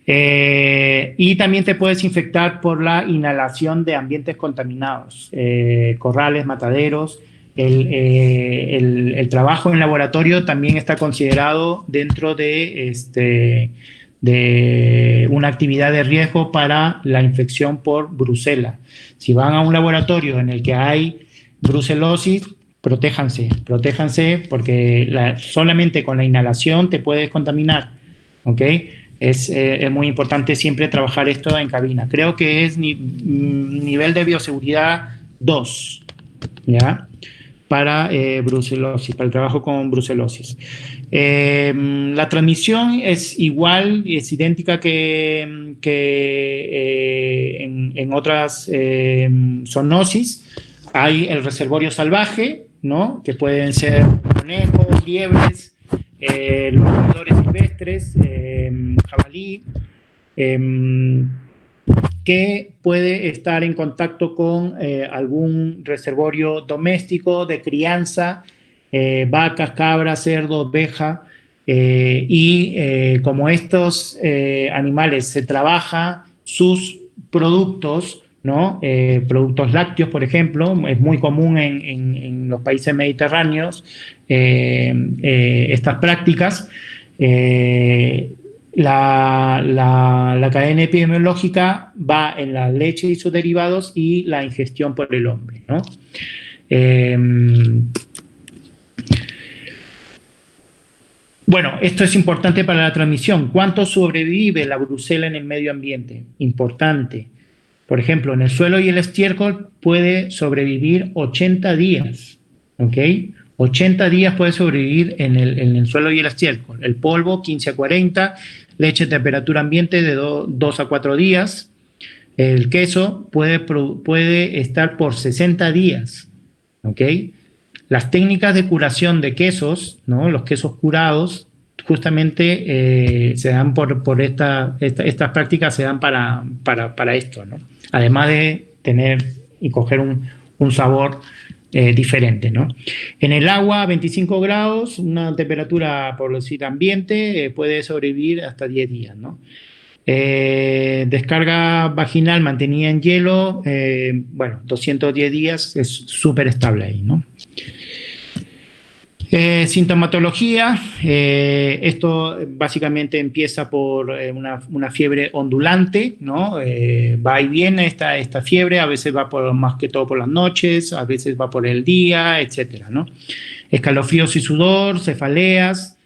Y también te puedes infectar por la inhalación de ambientes contaminados, corrales, mataderos. El trabajo en laboratorio también está considerado dentro de de una actividad de riesgo para la infección por brucela. Si van a un laboratorio en el que hay brucelosis, protéjanse porque solamente con la inhalación te puedes contaminar, ¿ok? Es muy importante siempre trabajar esto en cabina. Creo que es nivel de bioseguridad 2, ¿ya? Para brucelosis, para el trabajo con brucelosis. La transmisión es igual, es idéntica que en otras zoonosis. Hay el reservorio salvaje, ¿no? Que pueden ser conejos, liebres, los roedores silvestres, jabalí, que puede estar en contacto con algún reservorio doméstico de crianza, vacas, cabras, cerdo, oveja, y como estos animales se trabaja sus productos, ¿no? Productos lácteos, por ejemplo, es muy común en los países mediterráneos estas prácticas. La cadena epidemiológica va en la leche y sus derivados y la ingestión por el hombre, ¿no? Bueno, esto es importante para la transmisión. ¿Cuánto sobrevive la brucela en el medio ambiente? Importante. Por ejemplo, en el suelo y el estiércol puede sobrevivir 80 días, ¿ok? 80 días puede sobrevivir en el suelo y el estiércol. El polvo, 15 a 40, leche a temperatura ambiente de 2 a 4 días. El queso puede estar por 60 días, ¿ok? Las técnicas de curación de quesos, ¿no? Los quesos curados, justamente se dan por estas prácticas, se dan para esto, ¿no? Además de tener y coger un sabor diferente, ¿no? En el agua, a 25 grados, una temperatura, por decir, ambiente, puede sobrevivir hasta 10 días, ¿no? Descarga vaginal mantenida en hielo, bueno, 210 días, es súper estable ahí, ¿no? Sintomatología, esto básicamente empieza por una fiebre ondulante, ¿no? Va y viene esta fiebre, a veces va más que todo por las noches, a veces va por el día, etcétera, ¿no? Escalofríos y sudor, cefaleas,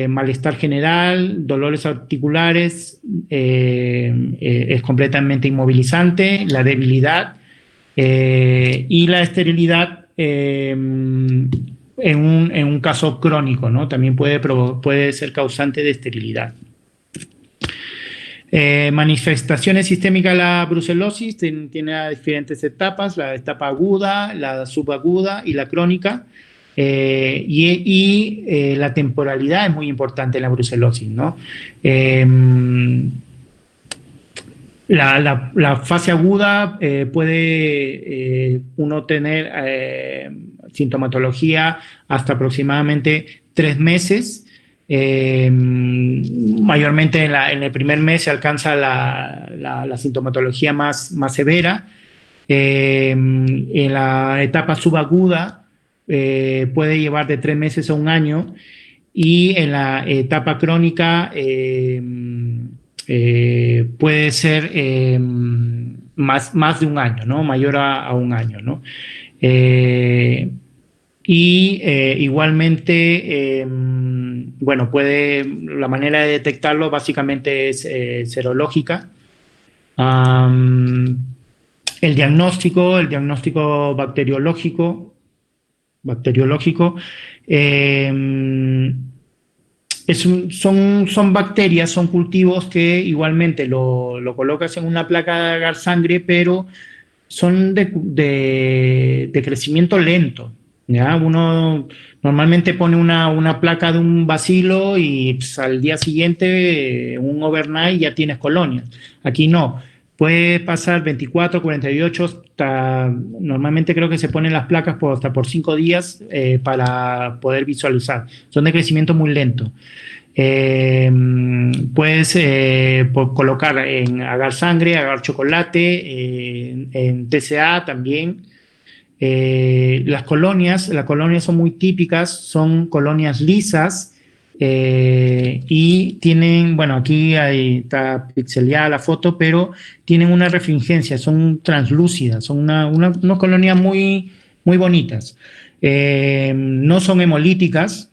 malestar general, dolores articulares, es completamente inmovilizante, la debilidad y la esterilidad en un caso crónico, ¿no? También puede ser causante de esterilidad. Manifestaciones sistémicas de la brucelosis tiene diferentes etapas, la etapa aguda, la subaguda y la crónica. La temporalidad es muy importante en la brucelosis, ¿no? La fase aguda puede uno tener sintomatología hasta aproximadamente 3 meses. Mayormente en el primer mes se alcanza la sintomatología más severa. En la etapa subaguda puede llevar de 3 meses a 1 año, y en la etapa crónica puede ser más de 1 año, ¿no? Mayor a 1 año, ¿no? Igualmente, bueno, la manera de detectarlo básicamente es serológica. El diagnóstico bacteriológico, son bacterias, son cultivos que igualmente lo colocas en una placa de agar sangre, pero son de crecimiento lento, ¿ya? Uno normalmente pone una placa de un bacilo y pues, al día siguiente, un overnight, ya tienes colonias. Aquí no. Puede pasar 24, 48, normalmente creo que se ponen las placas hasta por 5 días para poder visualizar. Son de crecimiento muy lento. Puedes colocar en agar sangre, agar chocolate, en TCA también. Las colonias son muy típicas, son colonias lisas, y tienen, bueno, aquí está pixeleada la foto, pero tienen una refringencia, son translúcidas, son una colonia muy, muy bonitas. No son hemolíticas,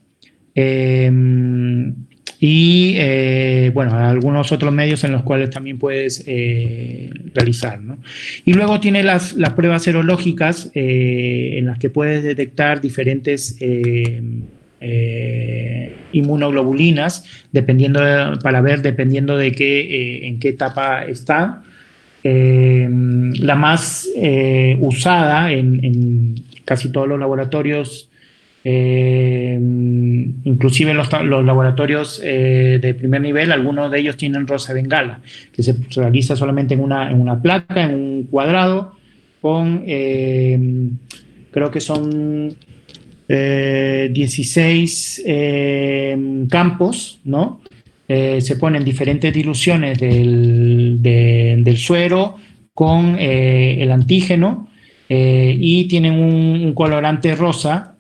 bueno, algunos otros medios en los cuales también puedes realizar, ¿no? Y luego tiene las pruebas serológicas en las que puedes detectar diferentes inmunoglobulinas, para ver dependiendo de en qué etapa está. La más usada en casi todos los laboratorios, inclusive los laboratorios de primer nivel, algunos de ellos tienen rosa bengala, que se realiza solamente en una placa, en un cuadrado, con creo que son 16 campos, ¿no? Se ponen diferentes diluciones del suero con el antígeno y tienen un colorante rosa,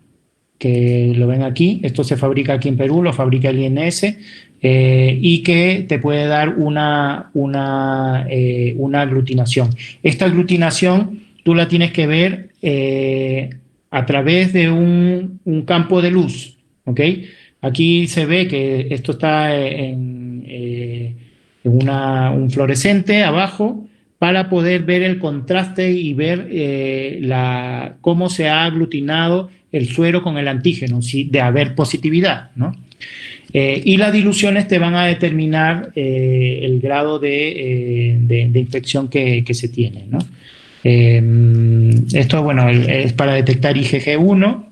que lo ven aquí. Esto se fabrica aquí en Perú, lo fabrica el INS, y que te puede dar una aglutinación. Esta aglutinación tú la tienes que ver a través de un campo de luz, ¿ok? Aquí se ve que esto está en un fluorescente abajo, para poder ver el contraste y ver cómo se ha aglutinado el suero con el antígeno, de haber positividad, ¿no? Y las diluciones te van a determinar el grado de infección que se tiene, ¿no? Esto, bueno, es para detectar IgG1.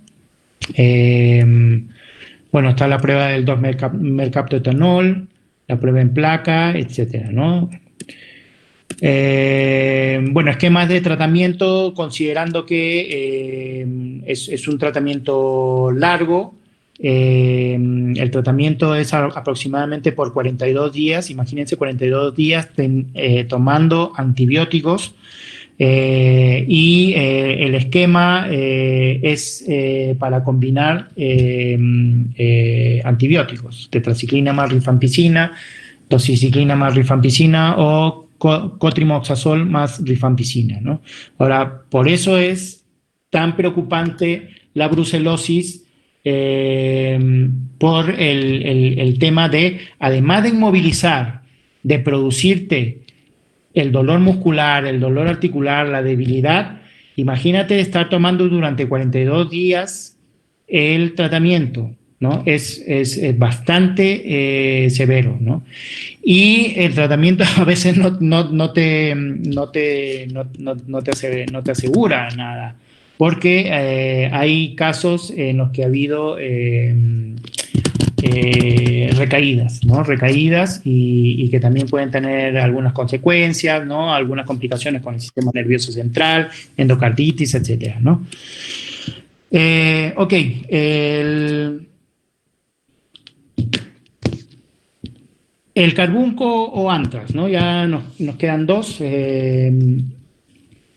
Bueno, está la prueba del 2-mercaptoetanol, la prueba en placa, etcétera, ¿no? Bueno, esquemas de tratamiento, considerando que es un tratamiento largo. El tratamiento es aproximadamente por 42 días. Imagínense 42 días tomando antibióticos. El esquema es para combinar antibióticos, tetraciclina más rifampicina, doxiciclina más rifampicina o cotrimoxazol más rifampicina, ¿no? Ahora, por eso es tan preocupante la brucelosis, por el tema de, además de inmovilizar, de producirte el dolor muscular, el dolor articular, la debilidad. Imagínate estar tomando durante 42 días el tratamiento, ¿no? Es bastante severo, ¿no? Y el tratamiento a veces no te asegura nada, porque hay casos en los que ha habido recaídas, ¿no? Recaídas y que también pueden tener algunas consecuencias, ¿no? Algunas complicaciones con el sistema nervioso central, endocarditis, etcétera, ¿no? Ok, el carbunco o antrax, ¿no? Ya nos quedan dos.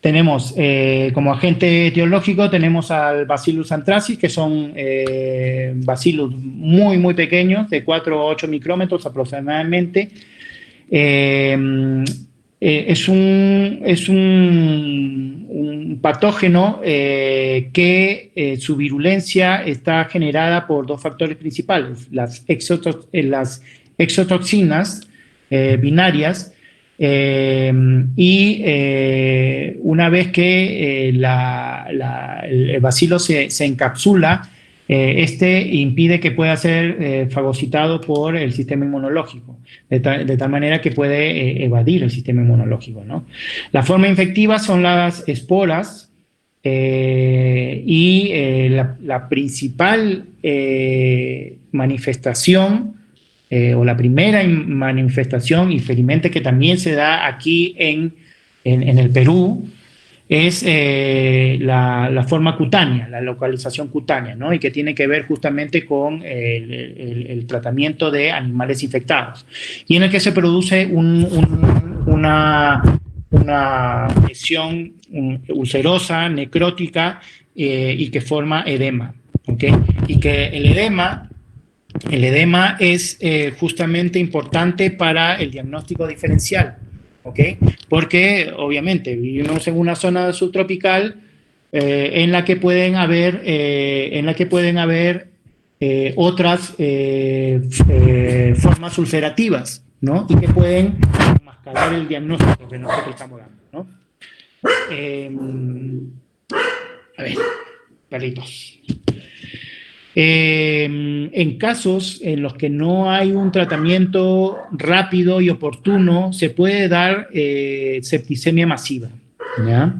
Tenemos como agente etiológico, tenemos al Bacillus anthracis, que son bacillus muy, muy pequeños, de 4 o 8 micrómetros aproximadamente. Es un patógeno que su virulencia está generada por dos factores principales, las exotoxinas binarias. Una vez que el bacilo se encapsula, este impide que pueda ser fagocitado por el sistema inmunológico, de tal manera que puede evadir el sistema inmunológico, ¿no? La forma infectiva son las esporas, la principal manifestación, o la primera manifestación, y felizmente que también se da aquí en el Perú, es la forma cutánea, la localización cutánea, ¿no? Y que tiene que ver justamente con el tratamiento de animales infectados, y en el que se produce una lesión ulcerosa, necrótica, y que forma edema, ¿okay? Y que el edema El edema es justamente importante para el diagnóstico diferencial, ¿ok? Porque obviamente vivimos en una zona subtropical en la que pueden haber, otras formas ulcerativas, ¿no? Y que pueden mascarar el diagnóstico que nosotros estamos dando, ¿no? A ver, perritos. En casos en los que no hay un tratamiento rápido y oportuno, se puede dar septicemia masiva, ¿ya?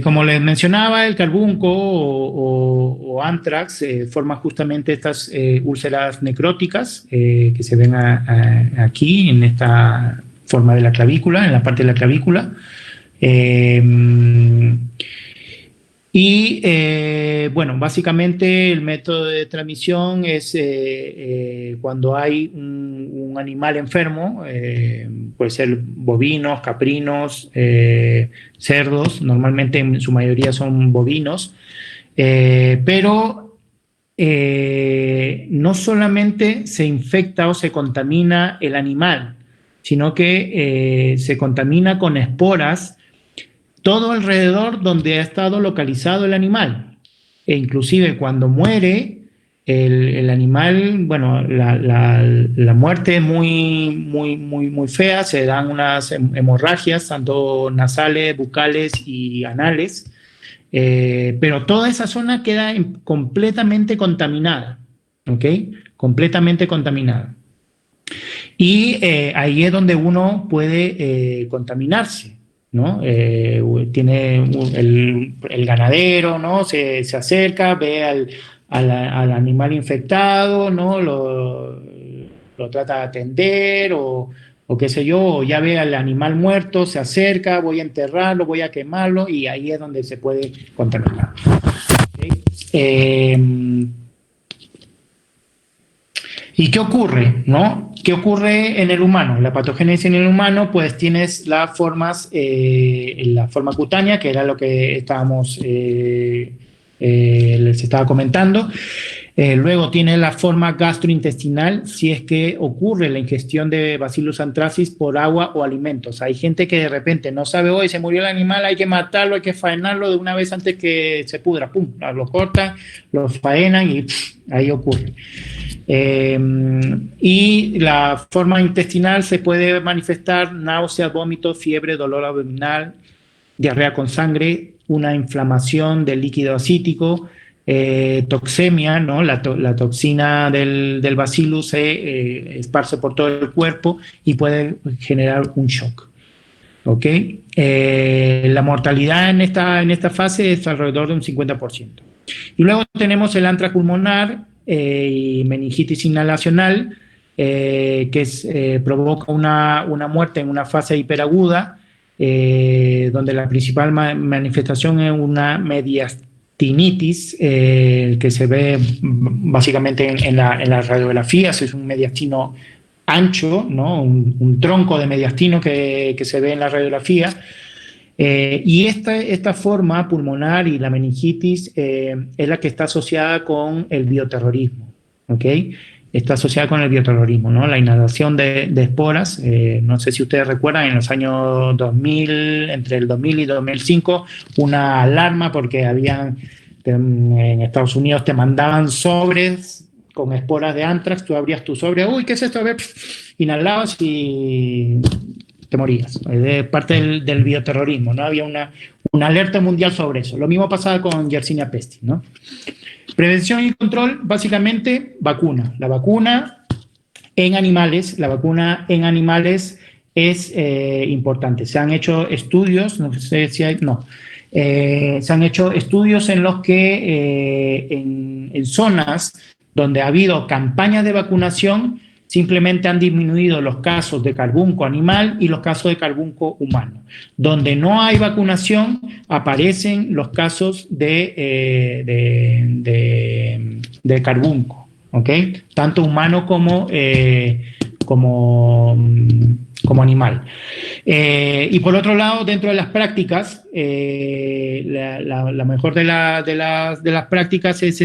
Como les mencionaba, el carbunco o anthrax forma justamente estas úlceras necróticas que se ven aquí en esta forma de la clavícula, en la parte de la clavícula. Bueno, básicamente el método de transmisión es cuando hay un animal enfermo, puede ser bovinos, caprinos, cerdos, normalmente en su mayoría son bovinos, pero no solamente se infecta o se contamina el animal, sino que se contamina con esporas todo alrededor donde ha estado localizado el animal. E inclusive cuando muere el animal, bueno, la muerte es muy fea, se dan unas hemorragias, tanto nasales, bucales y anales, pero toda esa zona queda completamente contaminada, ¿ok? Completamente contaminada. Y ahí es donde uno puede contaminarse, ¿no? Tiene el ganadero, ¿no? Se acerca, ve al animal infectado, ¿no? Lo trata de atender o qué sé yo, o ya ve al animal muerto, se acerca, voy a enterrarlo, voy a quemarlo, y ahí es donde se puede contaminar. ¿Okay? ¿Y qué ocurre, no? ¿Qué ocurre en el humano? La patogénesis en el humano, pues tienes la forma cutánea, que era lo que estábamos, les estaba comentando. Luego tiene la forma gastrointestinal, si es que ocurre la ingestión de Bacillus anthracis por agua o alimentos. Hay gente que de repente no sabe, hoy se murió el animal, hay que matarlo, hay que faenarlo de una vez antes que se pudra. Pum, lo cortan, lo faenan y ahí ocurre. Y la forma intestinal se puede manifestar náusea, vómito, fiebre, dolor abdominal, diarrea con sangre, una inflamación del líquido acítico, toxemia, ¿no? La toxina del bacillus se esparce por todo el cuerpo y puede generar un shock. ¿Ok? La mortalidad en esta fase es alrededor de un 50%. Y luego tenemos el anthrax pulmonar y meningitis inhalacional, que provoca una muerte en una fase hiperaguda, donde la principal manifestación es una mediastinitis, que se ve básicamente en la radiografía. Es un mediastino ancho, ¿no? Un tronco de mediastino que se ve en la radiografía. Y esta forma pulmonar y la meningitis es la que está asociada con el bioterrorismo, ¿ok? Está asociada con el bioterrorismo, ¿no? La inhalación de esporas. No sé si ustedes recuerdan, en los años 2000, entre el 2000 y 2005, una alarma porque en Estados Unidos te mandaban sobres con esporas de anthrax, tú abrías tu sobre, uy, ¿qué es esto? A ver, inhalabas y te morías. Es parte del bioterrorismo, ¿no? Había una alerta mundial sobre eso. Lo mismo pasaba con Yersinia pestis, ¿no? Prevención y control, básicamente, vacuna. La vacuna en animales es importante. Se han hecho estudios, no sé si hay, no. Se han hecho estudios en los que en zonas donde ha habido campañas de vacunación, simplemente han disminuido los casos de carbunco animal y los casos de carbunco humano. Donde no hay vacunación, aparecen los casos de carbunco, ¿ok? Tanto humano como como animal. Y por otro lado, dentro de las prácticas, la mejor de las prácticas es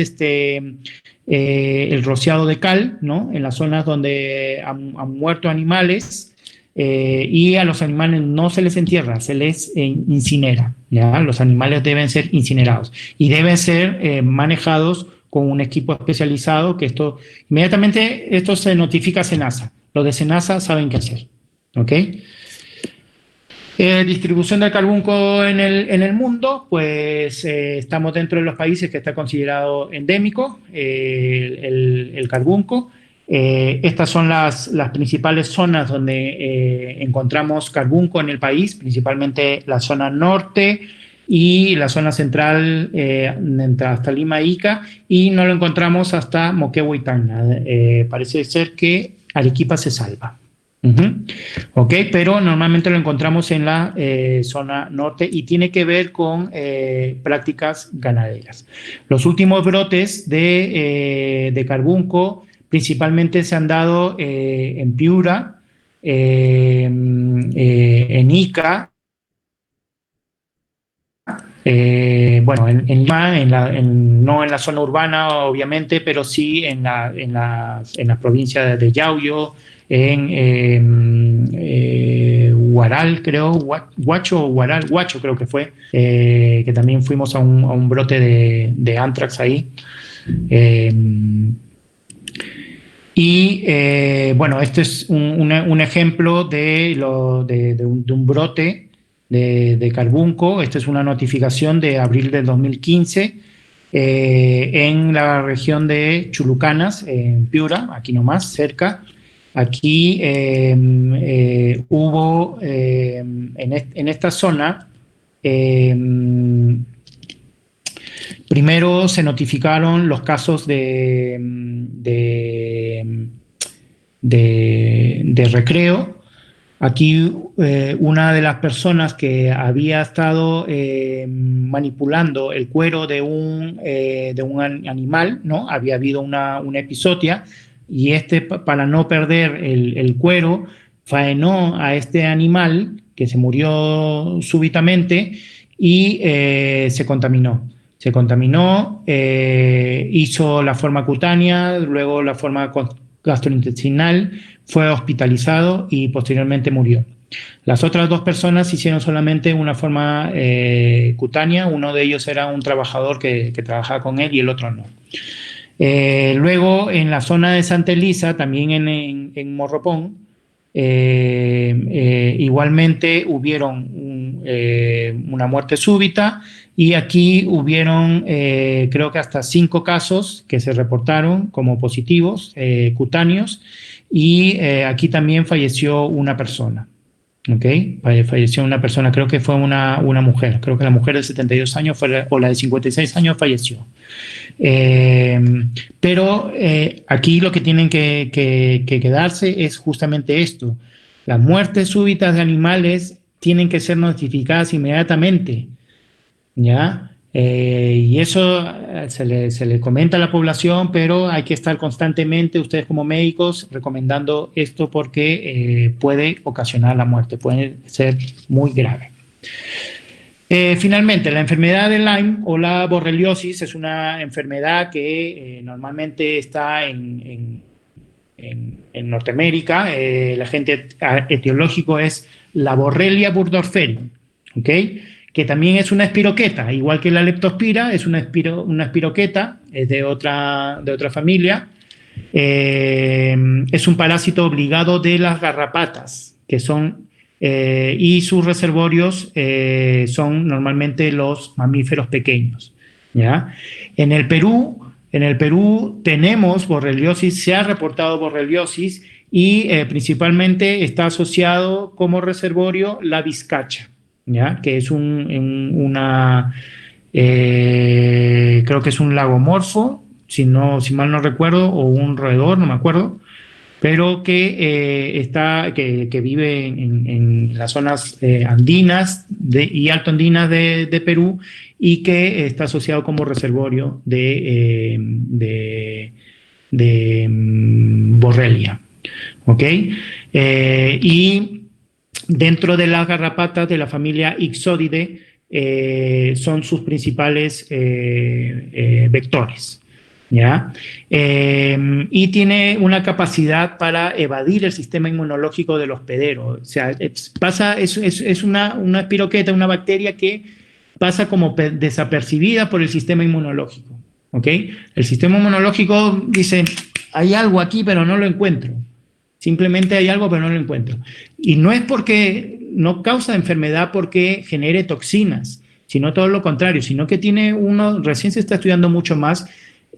el rociado de cal, ¿no? En las zonas donde han muerto animales, y a los animales no se les entierra, se les incinera, ¿ya? Los animales deben ser incinerados y deben ser manejados con un equipo especializado, que inmediatamente esto se notifica a SENASA. Los de SENASA saben qué hacer, ¿ok? Distribución del carbunco en el mundo, pues estamos dentro de los países que está considerado endémico el carbunco. Estas son las principales zonas donde encontramos carbunco en el país, principalmente la zona norte y la zona central, hasta Lima, Ica, y no lo encontramos hasta Moquegua y Tacna. Parece ser que Arequipa se salva. Ok, pero normalmente lo encontramos en la zona norte y tiene que ver con prácticas ganaderas. Los últimos brotes de carbunco principalmente se han dado en Piura, en Ica, bueno, en Lima, no en la zona urbana, obviamente, pero sí en las provincias de Yauyos, en Huaral, creo, Huacho creo que fue, que también fuimos a un brote de anthrax ahí. Bueno, este es un ejemplo de un brote de carbunco. Esta es una notificación de abril del 2015 en la región de Chulucanas, en Piura, aquí nomás, cerca. Aquí hubo en esta zona, primero se notificaron los casos de recreo. Aquí una de las personas que había estado manipulando el cuero de un animal, ¿no? Había habido una epizotia, y para no perder el cuero, faenó a este animal que se murió súbitamente y se contaminó. Se contaminó, hizo la forma cutánea, luego la forma gastrointestinal, fue hospitalizado y posteriormente murió. Las otras dos personas hicieron solamente una forma cutánea. Uno de ellos era un trabajador que trabajaba con él y el otro no. Luego, en la zona de Santa Elisa, también en Morropón, igualmente hubieron una muerte súbita, y aquí hubieron creo que hasta 5 casos que se reportaron como positivos cutáneos, y aquí también falleció una persona. ¿Okay? Falleció una persona, creo que fue una mujer, creo que la mujer de 72 años o la de 56 años falleció. Pero aquí lo que tienen que quedarse es justamente esto: las muertes súbitas de animales tienen que ser notificadas inmediatamente, ¿ya? Y eso se le comenta a la población, pero hay que estar constantemente, ustedes como médicos, recomendando esto, porque puede ocasionar la muerte, puede ser muy grave. Finalmente, la enfermedad de Lyme o la borreliosis es una enfermedad que normalmente está en Norteamérica. El agente etiológico es la Borrelia burgdorferi, ¿ok? Que también es una espiroqueta, igual que la leptospira, es una espiroqueta, es de otra familia. Es un parásito obligado de las garrapatas, que son, y sus reservorios son normalmente los mamíferos pequeños, ¿ya? En el Perú tenemos borreliosis, se ha reportado borreliosis, y principalmente está asociado como reservorio la vizcacha, ¿ya? Que es creo que es un lagomorfo, si mal no recuerdo, o un roedor, no me acuerdo, pero que vive en las zonas andinas y altoandinas de Perú, y que está asociado como reservorio de Borrelia. ¿ok? Y dentro de las garrapatas de la familia Ixodidae son sus principales vectores, ¿ya? Y tiene una capacidad para evadir el sistema inmunológico de los hospederos. O sea, es una espiroqueta, una bacteria que pasa como desapercibida por el sistema inmunológico, ¿ok? El sistema inmunológico dice, hay algo aquí, pero no lo encuentro. Simplemente hay algo, pero no lo encuentro. Y no es porque no causa enfermedad porque genere toxinas, sino todo lo contrario, sino que tiene recién se está estudiando mucho más,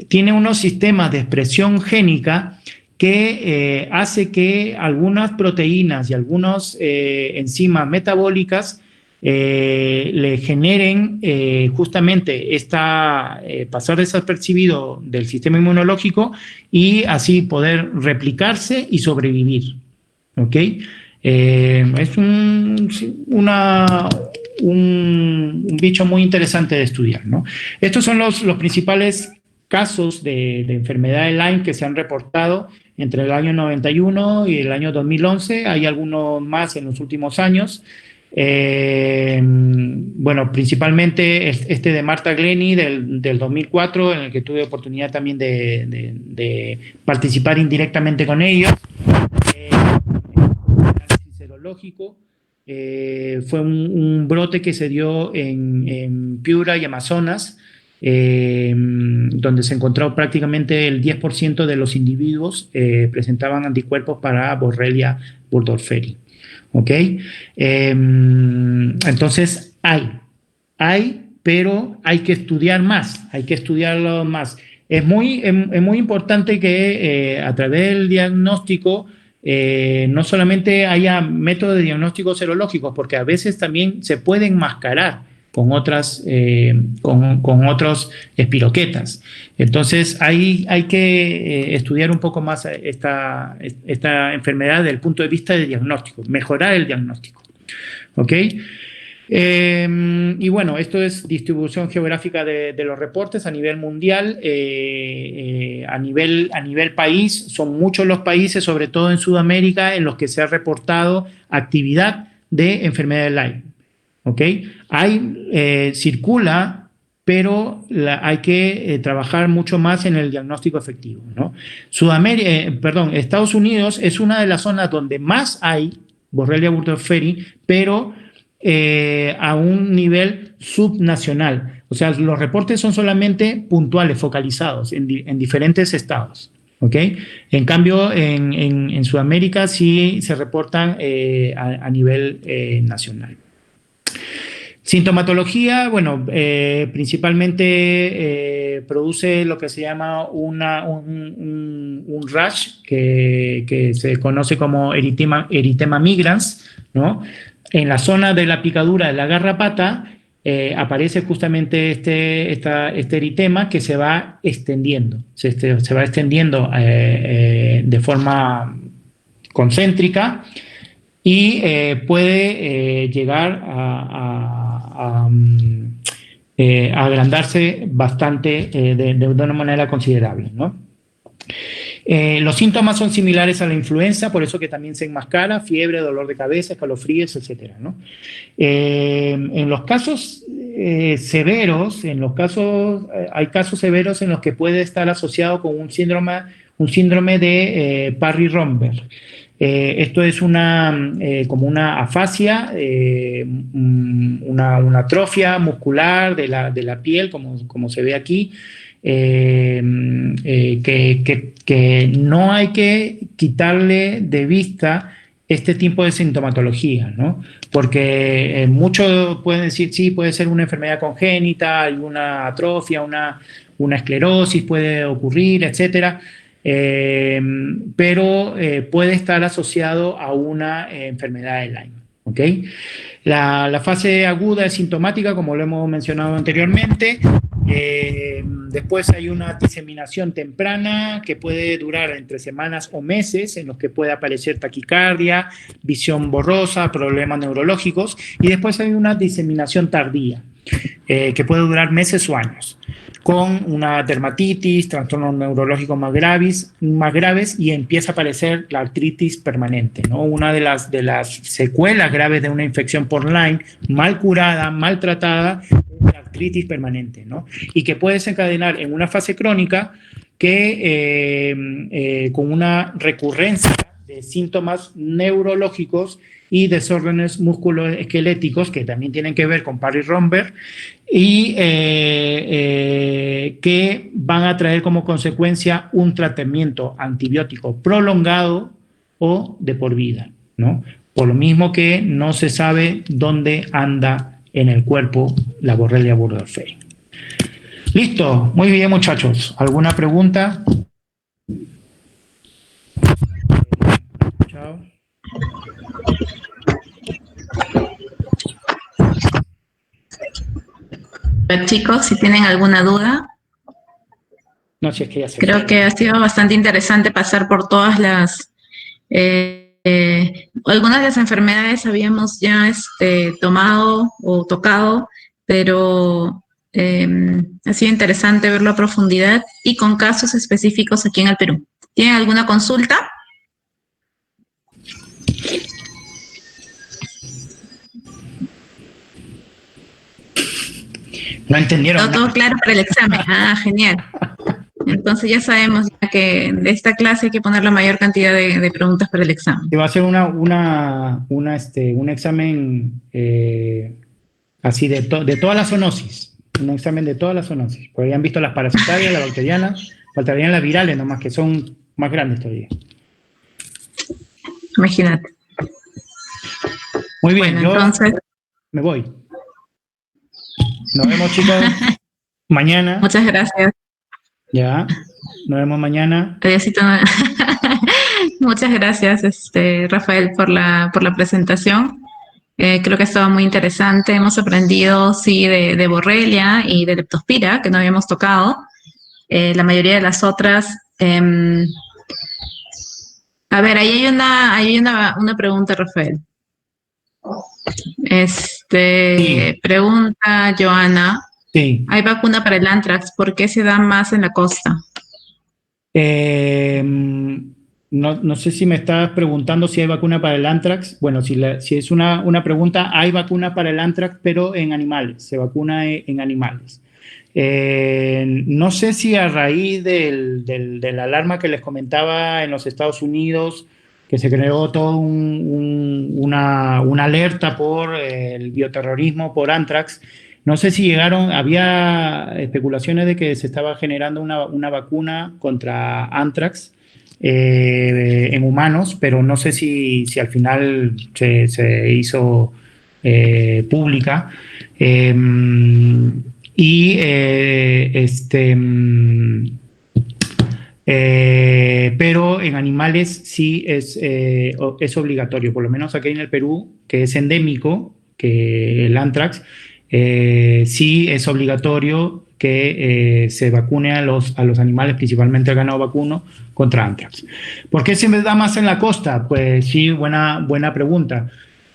tiene unos sistemas de expresión génica que hace que algunas proteínas y algunas enzimas metabólicas le generen justamente pasar desapercibido del sistema inmunológico y así poder replicarse y sobrevivir. ¿Ok? Es un bicho muy interesante de estudiar, ¿no? Estos son los principales casos de enfermedad de Lyme que se han reportado entre el año 91 y el año 2011. Hay algunos más en los últimos años. Bueno, principalmente este de Martha Glennie del 2004, en el que tuve oportunidad también de participar indirectamente con ellos. Análisis serológico. Fue un brote que se dio en Piura y Amazonas, donde se encontró prácticamente el 10% de los individuos presentaban anticuerpos para Borrelia burgdorferi. ¿Ok? Entonces pero hay que estudiar más, hay que estudiarlo más. Es muy importante que a través del diagnóstico no solamente haya métodos de diagnóstico serológicos, porque a veces también se pueden mascarar con otras espiroquetas. Entonces hay que estudiar un poco más esta enfermedad desde el punto de vista de diagnóstico, mejorar el diagnóstico. ¿Ok? Y bueno, esto es distribución geográfica de los reportes a nivel mundial. A nivel país, son muchos los países, sobre todo en Sudamérica, en los que se ha reportado actividad de enfermedad de Lyme. ¿Ok? Circula, pero hay que trabajar mucho más en el diagnóstico efectivo, ¿no? Estados Unidos es una de las zonas donde más hay Borrelia burgdorferi, pero a un nivel subnacional. O sea, los reportes son solamente puntuales, focalizados en diferentes estados. ¿Ok? En cambio, en Sudamérica sí se reportan a nivel nacional. Sintomatología, bueno, principalmente produce lo que se llama un rash que se conoce como eritema migrans, ¿no? En la zona de la picadura de la garrapata aparece justamente este eritema que se va extendiendo, se va extendiendo de forma concéntrica y puede llegar a agrandarse bastante de una manera considerable, ¿no? Los síntomas son similares a la influenza, por eso que también se enmascara, fiebre, dolor de cabeza, escalofríos, etcétera, ¿no? En los casos severos, hay casos severos en los que puede estar asociado con un síndrome de Parry-Romberg. Esto es como una afasia, una atrofia muscular de la piel, como se ve aquí, que no hay que quitarle de vista este tipo de sintomatología, ¿no? Porque muchos pueden decir, sí, puede ser una enfermedad congénita, alguna atrofia, una esclerosis puede ocurrir, etcétera. Pero puede estar asociado a una enfermedad de Lyme. ¿Okay? La fase aguda es sintomática, como lo hemos mencionado anteriormente. Después hay una diseminación temprana que puede durar entre semanas o meses, en los que puede aparecer taquicardia, visión borrosa, problemas neurológicos, y después hay una diseminación tardía que puede durar meses o años. con una dermatitis, trastornos neurológicos más graves y empieza a aparecer la artritis permanente, ¿no? Una de las secuelas graves de una infección por Lyme, mal curada, mal tratada, es la artritis permanente, ¿no? Y que puede desencadenar en una fase crónica que con una recurrencia de síntomas neurológicos y desórdenes musculoesqueléticos que también tienen que ver con Parry-Romberg y que van a traer como consecuencia un tratamiento antibiótico prolongado o de por vida, ¿no? Por lo mismo que no se sabe dónde anda en el cuerpo la Borrelia burgdorferi. Listo, muy bien muchachos. ¿Alguna pregunta? Chao. Chicos, si tienen alguna duda. No, si es que ya se Creo fue. que ha sido bastante interesante pasar por todas las... algunas de las enfermedades habíamos ya tomado o tocado, pero ha sido interesante verlo a profundidad y con casos específicos aquí en el Perú. ¿Tienen alguna consulta? No entendieron. Todo claro para el examen. Ah, genial. Entonces ya sabemos ya que de esta clase hay que poner la mayor cantidad de preguntas para el examen. Va a ser un examen así de toda la zoonosis. Un examen de toda la zoonosis. Porque han visto las parasitarias, las bacterianas, faltarían las virales nomás, que son más grandes todavía. Imagínate. Muy bien, bueno, entonces... me voy. Nos vemos, chicos, mañana. Muchas gracias. Ya, nos vemos mañana. Adiósito. Muchas gracias, Rafael, por la presentación. Creo que estaba muy interesante. Hemos aprendido, sí, de Borrelia y de Leptospira, que no habíamos tocado. La mayoría de las otras... a ver, ahí hay una pregunta, Rafael. Sí. Pregunta Joana. Sí. Hay vacuna para el anthrax, ¿por qué se da más en la costa? No sé si me estás preguntando si hay vacuna para el anthrax. Bueno, si es una pregunta, hay vacuna para el anthrax, pero en animales, se vacuna en animales. No sé si a raíz de la alarma que les comentaba en los Estados Unidos, que se creó toda una alerta por el bioterrorismo por anthrax. No sé si había especulaciones de que se estaba generando una vacuna contra anthrax en humanos, pero no sé si al final se hizo pública. Pero en animales sí es obligatorio, por lo menos aquí en el Perú, que es endémico, que el anthrax, sí es obligatorio que se vacune a los animales, principalmente al ganado vacuno, contra anthrax. ¿Por qué se me da más en la costa? Pues sí, buena pregunta.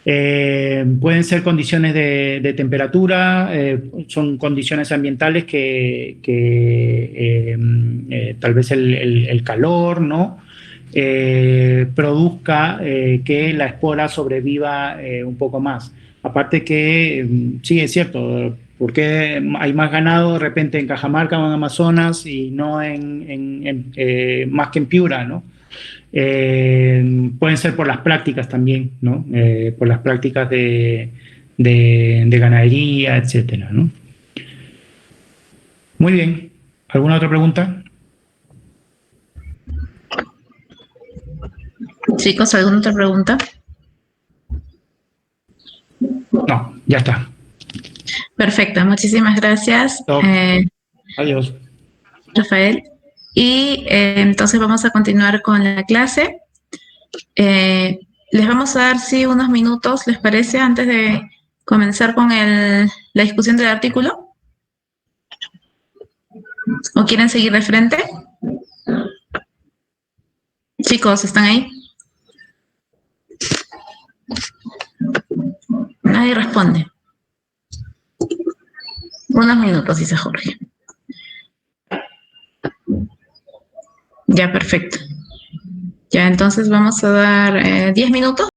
Pueden ser condiciones de temperatura, son condiciones ambientales que tal vez el calor, ¿no? Produzca que la espora sobreviva un poco más. Aparte que, sí, es cierto, porque hay más ganado de repente en Cajamarca o en Amazonas y no más que en Piura, ¿no? Pueden ser por las prácticas también, ¿no? Por las prácticas de ganadería, etcétera, ¿no? Muy bien. ¿Alguna otra pregunta? Chicos, ¿alguna otra pregunta? No, ya está. Perfecto, muchísimas gracias. Adiós. Rafael. Y entonces vamos a continuar con la clase. Les vamos a dar, sí, unos minutos, ¿les parece? Antes de comenzar con la discusión del artículo. ¿O quieren seguir de frente? Chicos, ¿están ahí? Nadie responde. Unos minutos, dice Jorge. Ya, perfecto. Ya, entonces vamos a dar 10 minutos.